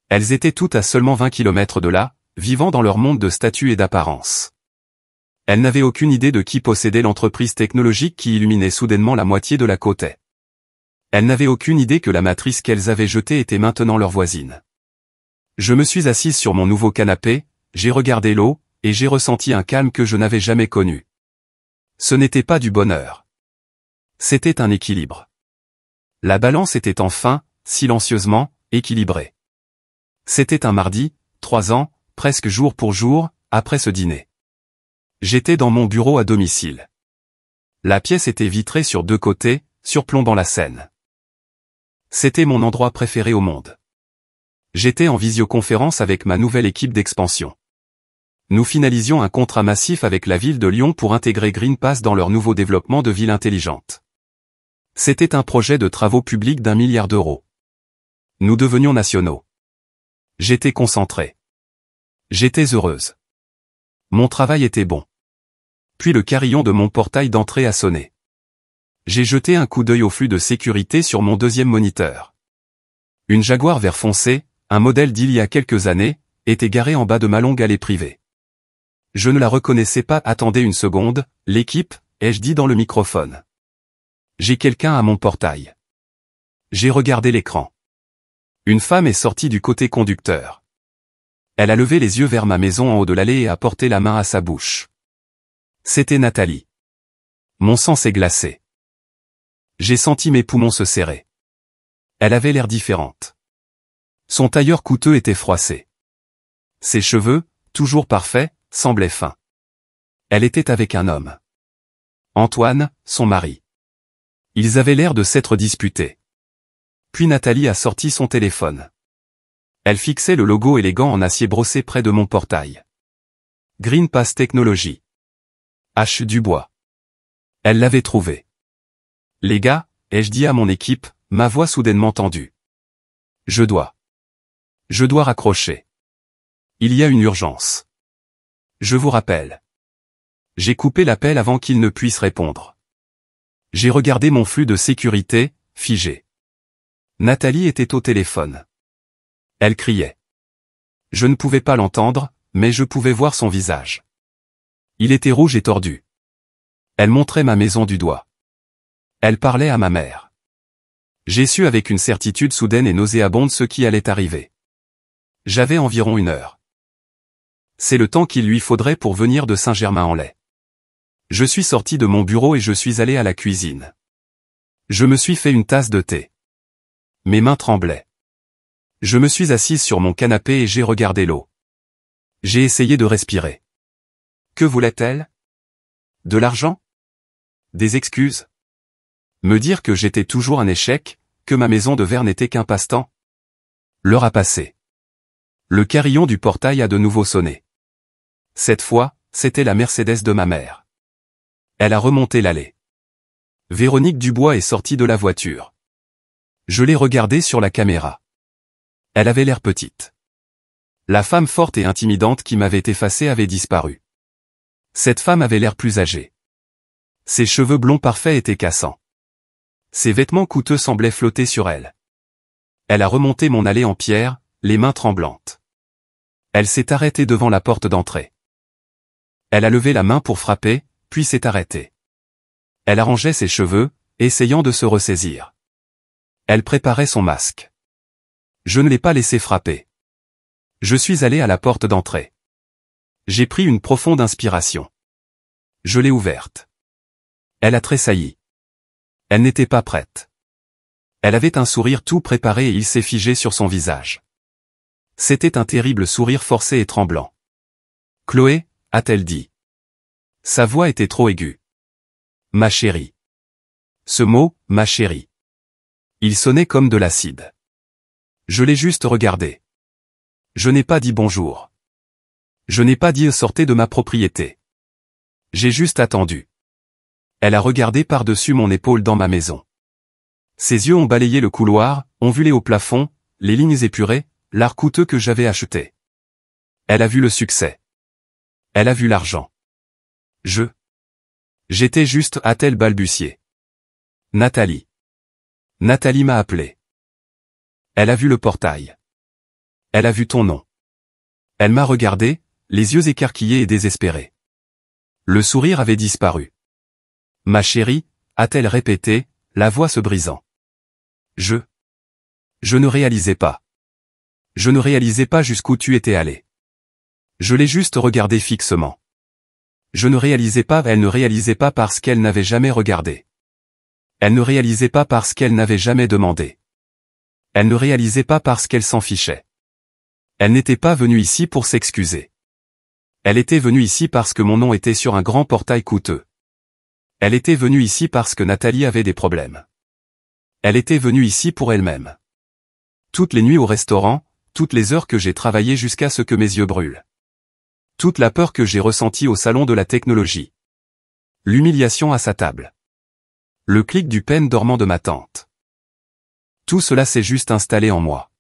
Elles étaient toutes à seulement 20 kilomètres de là, vivant dans leur monde de statut et d'apparence. Elles n'avaient aucune idée de qui possédait l'entreprise technologique qui illuminait soudainement la moitié de la côte est. Elles n'avaient aucune idée que la matrice qu'elles avaient jetée était maintenant leur voisine. Je me suis assise sur mon nouveau canapé, j'ai regardé l'eau, et j'ai ressenti un calme que je n'avais jamais connu. Ce n'était pas du bonheur. C'était un équilibre. La balance était enfin, silencieusement, équilibrée. C'était un mardi, 3 ans, presque jour pour jour, après ce dîner. J'étais dans mon bureau à domicile. La pièce était vitrée sur 2 côtés, surplombant la Seine. C'était mon endroit préféré au monde. J'étais en visioconférence avec ma nouvelle équipe d'expansion. Nous finalisions un contrat massif avec la ville de Lyon pour intégrer GreenPass dans leur nouveau développement de ville intelligente. C'était un projet de travaux publics d'1 milliard d'euros. Nous devenions nationaux. J'étais concentré. J'étais heureuse. Mon travail était bon. Puis le carillon de mon portail d'entrée a sonné. J'ai jeté un coup d'œil au flux de sécurité sur mon deuxième moniteur. Une Jaguar vert foncé, un modèle d'il y a quelques années, était garée en bas de ma longue allée privée. Je ne la reconnaissais pas. Attendez une seconde, l'équipe, ai-je dit dans le microphone. J'ai quelqu'un à mon portail. J'ai regardé l'écran. Une femme est sortie du côté conducteur. Elle a levé les yeux vers ma maison en haut de l'allée et a porté la main à sa bouche. C'était Nathalie. Mon sang s'est glacé. J'ai senti mes poumons se serrer. Elle avait l'air différente. Son tailleur coûteux était froissé. Ses cheveux, toujours parfaits, semblaient fins. Elle était avec un homme. Antoine, son mari. Ils avaient l'air de s'être disputés. Puis Nathalie a sorti son téléphone. Elle fixait le logo élégant en acier brossé près de mon portail. Green Pass Technology. H. Dubois. Elle l'avait trouvé. Les gars, ai-je dit à mon équipe, ma voix soudainement tendue. Je dois raccrocher. Il y a une urgence. Je vous rappelle. J'ai coupé l'appel avant qu'il ne puisse répondre. J'ai regardé mon flux de sécurité, figé. Nathalie était au téléphone. Elle criait. Je ne pouvais pas l'entendre, mais je pouvais voir son visage. Il était rouge et tordu. Elle montrait ma maison du doigt. Elle parlait à ma mère. J'ai su avec une certitude soudaine et nauséabonde ce qui allait arriver. J'avais environ 1 heure. C'est le temps qu'il lui faudrait pour venir de Saint-Germain-en-Laye. Je suis sorti de mon bureau et je suis allé à la cuisine. Je me suis fait une tasse de thé. Mes mains tremblaient. Je me suis assise sur mon canapé et j'ai regardé l'eau. J'ai essayé de respirer. Que voulait-elle? De l'argent? Des excuses? Me dire que j'étais toujours un échec, que ma maison de verre n'était qu'un passe-temps? L'heure a passé. Le carillon du portail a de nouveau sonné. Cette fois, c'était la Mercedes de ma mère. Elle a remonté l'allée. Véronique Dubois est sortie de la voiture. Je l'ai regardée sur la caméra. Elle avait l'air petite. La femme forte et intimidante qui m'avait effacé avait disparu. Cette femme avait l'air plus âgée. Ses cheveux blonds parfaits étaient cassants. Ses vêtements coûteux semblaient flotter sur elle. Elle a remonté mon allée en pierre, les mains tremblantes. Elle s'est arrêtée devant la porte d'entrée. Elle a levé la main pour frapper, puis s'est arrêtée. Elle arrangeait ses cheveux, essayant de se ressaisir. Elle préparait son masque. Je ne l'ai pas laissé frapper. Je suis allé à la porte d'entrée. J'ai pris une profonde inspiration. Je l'ai ouverte. Elle a tressailli. Elle n'était pas prête. Elle avait un sourire tout préparé et il s'est figé sur son visage. C'était un terrible sourire forcé et tremblant. Chloé, a-t-elle dit. Sa voix était trop aiguë. Ma chérie. Ce mot, ma chérie. Il sonnait comme de l'acide. Je l'ai juste regardé. Je n'ai pas dit bonjour. Je n'ai pas dit sortez de ma propriété. J'ai juste attendu. Elle a regardé par-dessus mon épaule dans ma maison. Ses yeux ont balayé le couloir, ont vu les hauts plafonds, les lignes épurées, l'art coûteux que j'avais acheté. Elle a vu le succès. Elle a vu l'argent. J'étais juste, a-t-elle balbutié. Nathalie. Nathalie m'a appelé. Elle a vu le portail. Elle a vu ton nom. Elle m'a regardé, les yeux écarquillés et désespérés. Le sourire avait disparu. Ma chérie, a-t-elle répété, la voix se brisant. Je ne réalisais pas. Je ne réalisais pas jusqu'où tu étais allé. Je l'ai juste regardé fixement. Je ne réalisais pas, elle ne réalisait pas parce qu'elle n'avait jamais regardé. Elle ne réalisait pas parce qu'elle n'avait jamais demandé. Elle ne réalisait pas parce qu'elle s'en fichait. Elle n'était pas venue ici pour s'excuser. Elle était venue ici parce que mon nom était sur un grand portail coûteux. Elle était venue ici parce que Nathalie avait des problèmes. Elle était venue ici pour elle-même. Toutes les nuits au restaurant, toutes les heures que j'ai travaillé jusqu'à ce que mes yeux brûlent. Toute la peur que j'ai ressentie au salon de la technologie. L'humiliation à sa table. Le clic du pêne dormant de ma tante. Tout cela s'est juste installé en moi.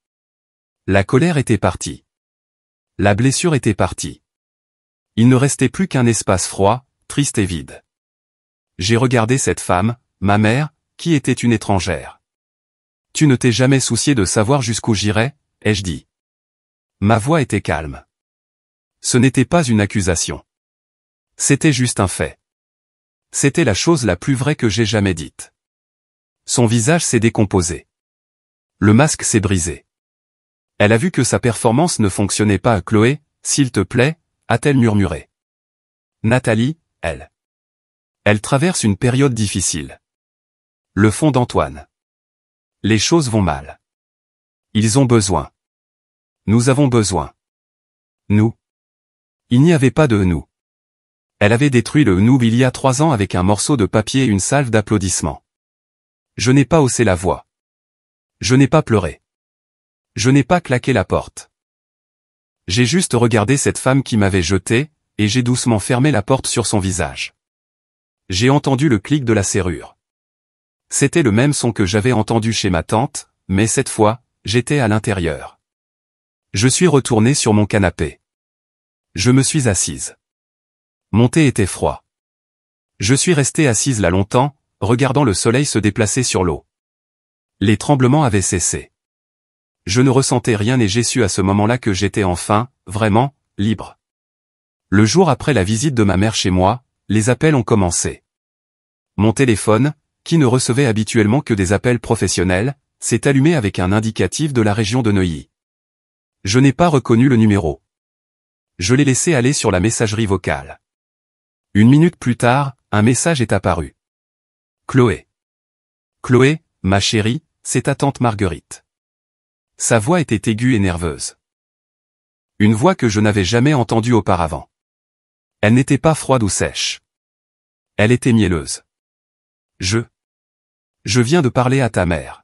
La colère était partie. La blessure était partie. Il ne restait plus qu'un espace froid, triste et vide. J'ai regardé cette femme, ma mère, qui était une étrangère. Tu ne t'es jamais soucié de savoir jusqu'où j'irais, ai-je dit. Ma voix était calme. Ce n'était pas une accusation. C'était juste un fait. C'était la chose la plus vraie que j'ai jamais dite. Son visage s'est décomposé. Le masque s'est brisé. Elle a vu que sa performance ne fonctionnait pas à Chloé, s'il te plaît, a-t-elle murmuré. Nathalie, elle traverse une période difficile. Le fond d'Antoine. Les choses vont mal. Ils ont besoin. Nous avons besoin. Nous. Il n'y avait pas de nous. Elle avait détruit le nous il y a 3 ans avec un morceau de papier et une salve d'applaudissements. Je n'ai pas haussé la voix. Je n'ai pas pleuré. Je n'ai pas claqué la porte. J'ai juste regardé cette femme qui m'avait jeté, et j'ai doucement fermé la porte sur son visage. J'ai entendu le clic de la serrure. C'était le même son que j'avais entendu chez ma tante, mais cette fois, j'étais à l'intérieur. Je suis retourné sur mon canapé. Je me suis assise. Mon thé était froid. Je suis restée assise là longtemps, regardant le soleil se déplacer sur l'eau. Les tremblements avaient cessé. Je ne ressentais rien et j'ai su à ce moment-là que j'étais enfin, vraiment, libre. Le jour après la visite de ma mère chez moi, les appels ont commencé. Mon téléphone, qui ne recevait habituellement que des appels professionnels, s'est allumé avec un indicatif de la région de Neuilly. Je n'ai pas reconnu le numéro. Je l'ai laissé aller sur la messagerie vocale. 1 minute plus tard, un message est apparu. Chloé. Chloé, ma chérie, c'est ta tante Marguerite. Sa voix était aiguë et nerveuse. Une voix que je n'avais jamais entendue auparavant. Elle n'était pas froide ou sèche. Elle était mielleuse. Je viens de parler à ta mère.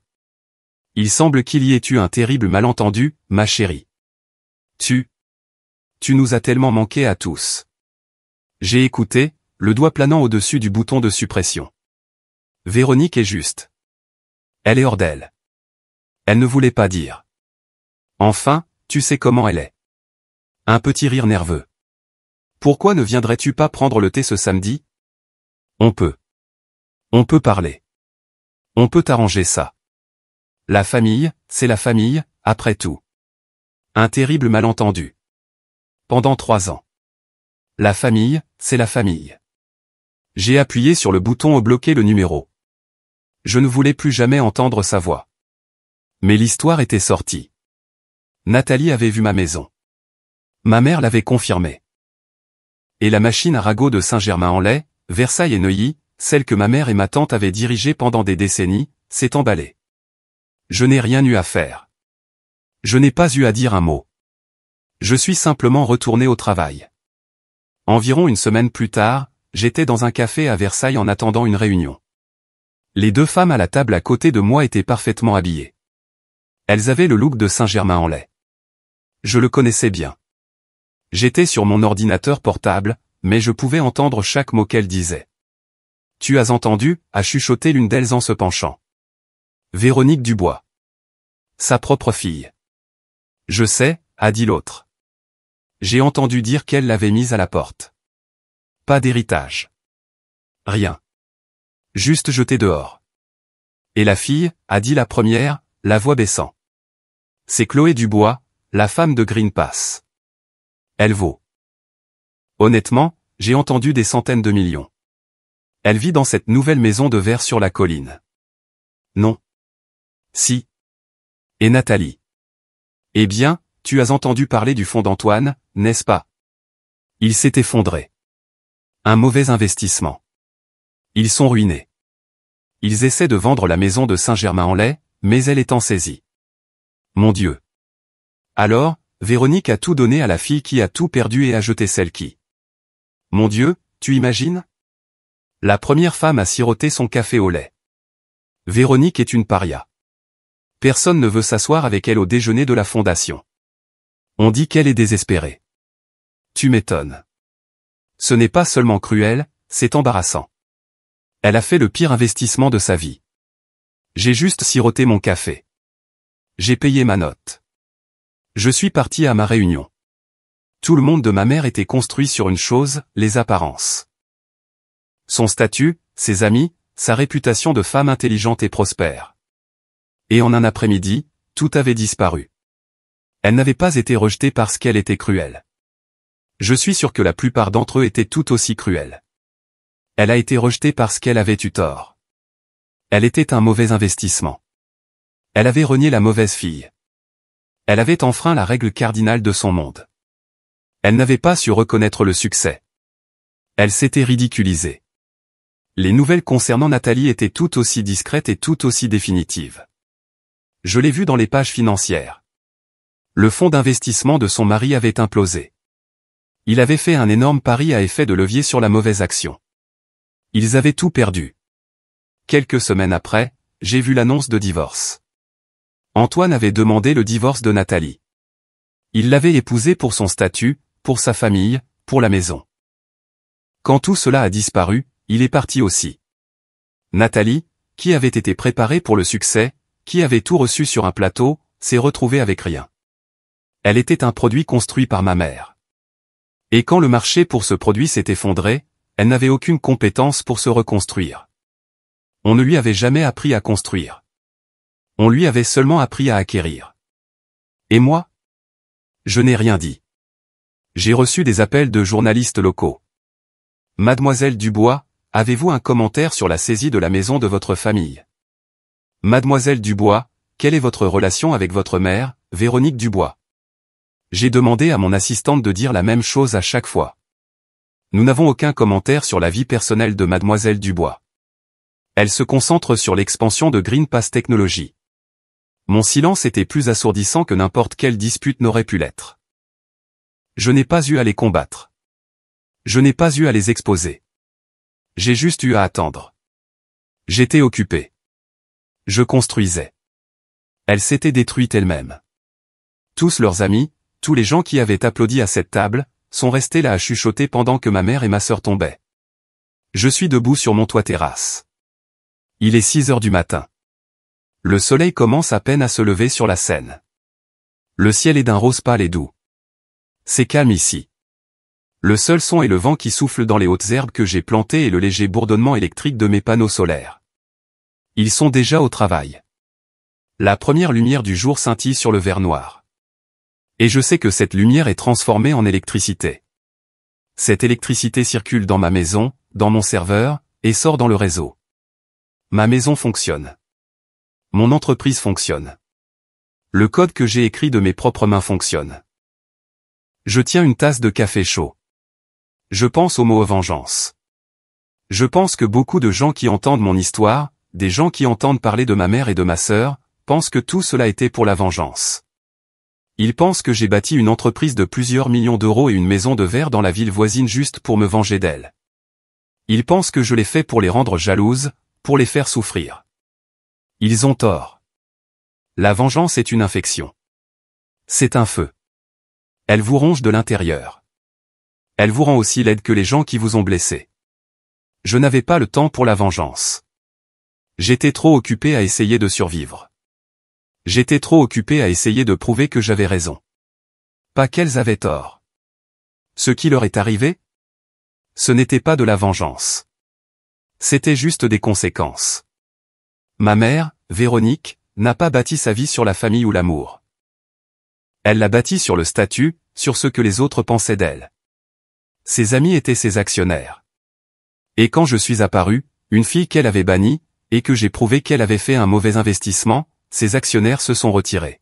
Il semble qu'il y ait eu un terrible malentendu, ma chérie. Tu nous as tellement manqué à tous. J'ai écouté, le doigt planant au-dessus du bouton de suppression. Véronique est juste. Elle est hors d'elle. Elle ne voulait pas dire. Enfin, tu sais comment elle est. Un petit rire nerveux. Pourquoi ne viendrais-tu pas prendre le thé ce samedi? On peut parler. On peut arranger ça. La famille, c'est la famille, après tout. Un terrible malentendu. Pendant 3 ans. La famille, c'est la famille. J'ai appuyé sur le bouton au bloquer le numéro. Je ne voulais plus jamais entendre sa voix. Mais l'histoire était sortie. Nathalie avait vu ma maison. Ma mère l'avait confirmé. Et la machine à ragots de Saint-Germain-en-Laye, Versailles et Neuilly, celle que ma mère et ma tante avaient dirigée pendant des décennies, s'est emballée. Je n'ai rien eu à faire. Je n'ai pas eu à dire un mot. Je suis simplement retourné au travail. Environ 1 semaine plus tard, j'étais dans un café à Versailles en attendant une réunion. Les 2 femmes à la table à côté de moi étaient parfaitement habillées. Elles avaient le look de Saint-Germain-en-Laye. Je le connaissais bien. J'étais sur mon ordinateur portable, mais je pouvais entendre chaque mot qu'elles disaient. Tu as entendu, a chuchoté l'une d'elles en se penchant. Véronique Dubois. Sa propre fille. Je sais, a dit l'autre. J'ai entendu dire qu'elle l'avait mise à la porte. Pas d'héritage. Rien. Juste jeté dehors. Et la fille, a dit la première, la voix baissant. C'est Chloé Dubois, la femme de Green Pass. Elle vaut. Honnêtement, j'ai entendu des centaines de millions. Elle vit dans cette nouvelle maison de verre sur la colline. Non. Si. Et Nathalie. Eh bien, tu as entendu parler du fonds d'Antoine, n'est-ce pas? Il s'est effondré. Un mauvais investissement. Ils sont ruinés. Ils essaient de vendre la maison de Saint-Germain-en-Laye, mais elle est en saisie. Mon Dieu. Alors, Véronique a tout donné à la fille qui a tout perdu et a jeté celle qui. Mon Dieu, tu imagines? La première femme a siroté son café au lait. Véronique est une paria. Personne ne veut s'asseoir avec elle au déjeuner de la fondation. On dit qu'elle est désespérée. Tu m'étonnes. Ce n'est pas seulement cruel, c'est embarrassant. Elle a fait le pire investissement de sa vie. J'ai juste siroté mon café. J'ai payé ma note. Je suis parti à ma réunion. Tout le monde de ma mère était construit sur une chose, les apparences. Son statut, ses amis, sa réputation de femme intelligente et prospère. Et en un après-midi, tout avait disparu. Elle n'avait pas été rejetée parce qu'elle était cruelle. Je suis sûr que la plupart d'entre eux étaient tout aussi cruels. Elle a été rejetée parce qu'elle avait eu tort. Elle était un mauvais investissement. Elle avait renié la mauvaise fille. Elle avait enfreint la règle cardinale de son monde. Elle n'avait pas su reconnaître le succès. Elle s'était ridiculisée. Les nouvelles concernant Nathalie étaient tout aussi discrètes et tout aussi définitives. Je l'ai vu dans les pages financières. Le fonds d'investissement de son mari avait implosé. Il avait fait un énorme pari à effet de levier sur la mauvaise action. Ils avaient tout perdu. Quelques semaines après, j'ai vu l'annonce de divorce. Antoine avait demandé le divorce de Nathalie. Il l'avait épousée pour son statut, pour sa famille, pour la maison. Quand tout cela a disparu, il est parti aussi. Nathalie, qui avait été préparée pour le succès, qui avait tout reçu sur un plateau, s'est retrouvée avec rien. Elle était un produit construit par ma mère. Et quand le marché pour ce produit s'est effondré, elle n'avait aucune compétence pour se reconstruire. On ne lui avait jamais appris à construire. On lui avait seulement appris à acquérir. Et moi? Je n'ai rien dit. J'ai reçu des appels de journalistes locaux. Mademoiselle Dubois, avez-vous un commentaire sur la saisie de la maison de votre famille? Mademoiselle Dubois, quelle est votre relation avec votre mère, Véronique Dubois? J'ai demandé à mon assistante de dire la même chose à chaque fois. Nous n'avons aucun commentaire sur la vie personnelle de Mademoiselle Dubois. Elle se concentre sur l'expansion de Greenpass Technologies. Mon silence était plus assourdissant que n'importe quelle dispute n'aurait pu l'être. Je n'ai pas eu à les combattre. Je n'ai pas eu à les exposer. J'ai juste eu à attendre. J'étais occupé. Je construisais. Elle s'était détruite elle-même. Tous leurs amis, tous les gens qui avaient applaudi à cette table, sont restés là à chuchoter pendant que ma mère et ma sœur tombaient. Je suis debout sur mon toit terrasse. Il est 6 heures du matin. Le soleil commence à peine à se lever sur la Seine. Le ciel est d'un rose pâle et doux. C'est calme ici. Le seul son est le vent qui souffle dans les hautes herbes que j'ai plantées et le léger bourdonnement électrique de mes panneaux solaires. Ils sont déjà au travail. La première lumière du jour scintille sur le verre noir. Et je sais que cette lumière est transformée en électricité. Cette électricité circule dans ma maison, dans mon serveur, et sort dans le réseau. Ma maison fonctionne. Mon entreprise fonctionne. Le code que j'ai écrit de mes propres mains fonctionne. Je tiens une tasse de café chaud. Je pense au mot vengeance. Je pense que beaucoup de gens qui entendent mon histoire, des gens qui entendent parler de ma mère et de ma sœur, pensent que tout cela était pour la vengeance. Ils pensent que j'ai bâti une entreprise de plusieurs millions d'euros et une maison de verre dans la ville voisine juste pour me venger d'elles. Ils pensent que je l'ai fait pour les rendre jalouses, pour les faire souffrir. Ils ont tort. La vengeance est une infection. C'est un feu. Elle vous ronge de l'intérieur. Elle vous rend aussi laide que les gens qui vous ont blessé. Je n'avais pas le temps pour la vengeance. J'étais trop occupé à essayer de survivre. J'étais trop occupé à essayer de prouver que j'avais raison. Pas qu'elles avaient tort. Ce qui leur est arrivé? Ce n'était pas de la vengeance. C'était juste des conséquences. Ma mère, Véronique, n'a pas bâti sa vie sur la famille ou l'amour. Elle l'a bâti sur le statut, sur ce que les autres pensaient d'elle. Ses amis étaient ses actionnaires. Et quand je suis apparu, une fille qu'elle avait bannie, et que j'ai prouvé qu'elle avait fait un mauvais investissement, ses actionnaires se sont retirés.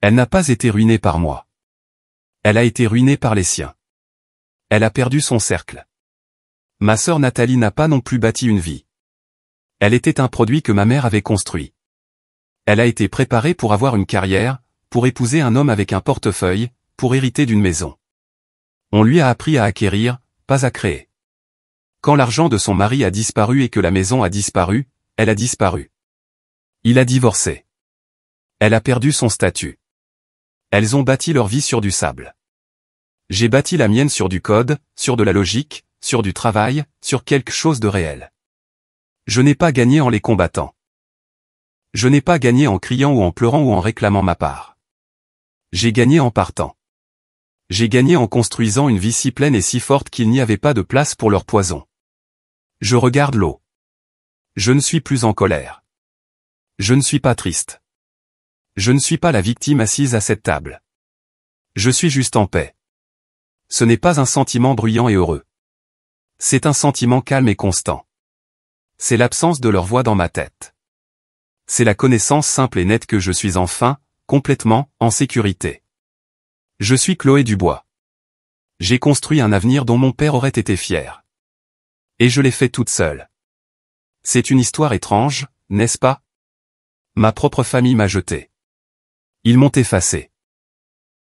Elle n'a pas été ruinée par moi. Elle a été ruinée par les siens. Elle a perdu son cercle. Ma sœur Nathalie n'a pas non plus bâti une vie. Elle était un produit que ma mère avait construit. Elle a été préparée pour avoir une carrière, pour épouser un homme avec un portefeuille, pour hériter d'une maison. On lui a appris à acquérir, pas à créer. Quand l'argent de son mari a disparu et que la maison a disparu, elle a disparu. Il a divorcé. Elle a perdu son statut. Elles ont bâti leur vie sur du sable. J'ai bâti la mienne sur du code, sur de la logique, sur du travail, sur quelque chose de réel. Je n'ai pas gagné en les combattant. Je n'ai pas gagné en criant ou en pleurant ou en réclamant ma part. J'ai gagné en partant. J'ai gagné en construisant une vie si pleine et si forte qu'il n'y avait pas de place pour leur poison. Je regarde l'eau. Je ne suis plus en colère. Je ne suis pas triste. Je ne suis pas la victime assise à cette table. Je suis juste en paix. Ce n'est pas un sentiment bruyant et heureux. C'est un sentiment calme et constant. C'est l'absence de leur voix dans ma tête. C'est la connaissance simple et nette que je suis enfin complètement, en sécurité. Je suis Chloé Dubois. J'ai construit un avenir dont mon père aurait été fier. Et je l'ai fait toute seule. C'est une histoire étrange, n'est-ce pas? Ma propre famille m'a jeté. Ils m'ont effacé.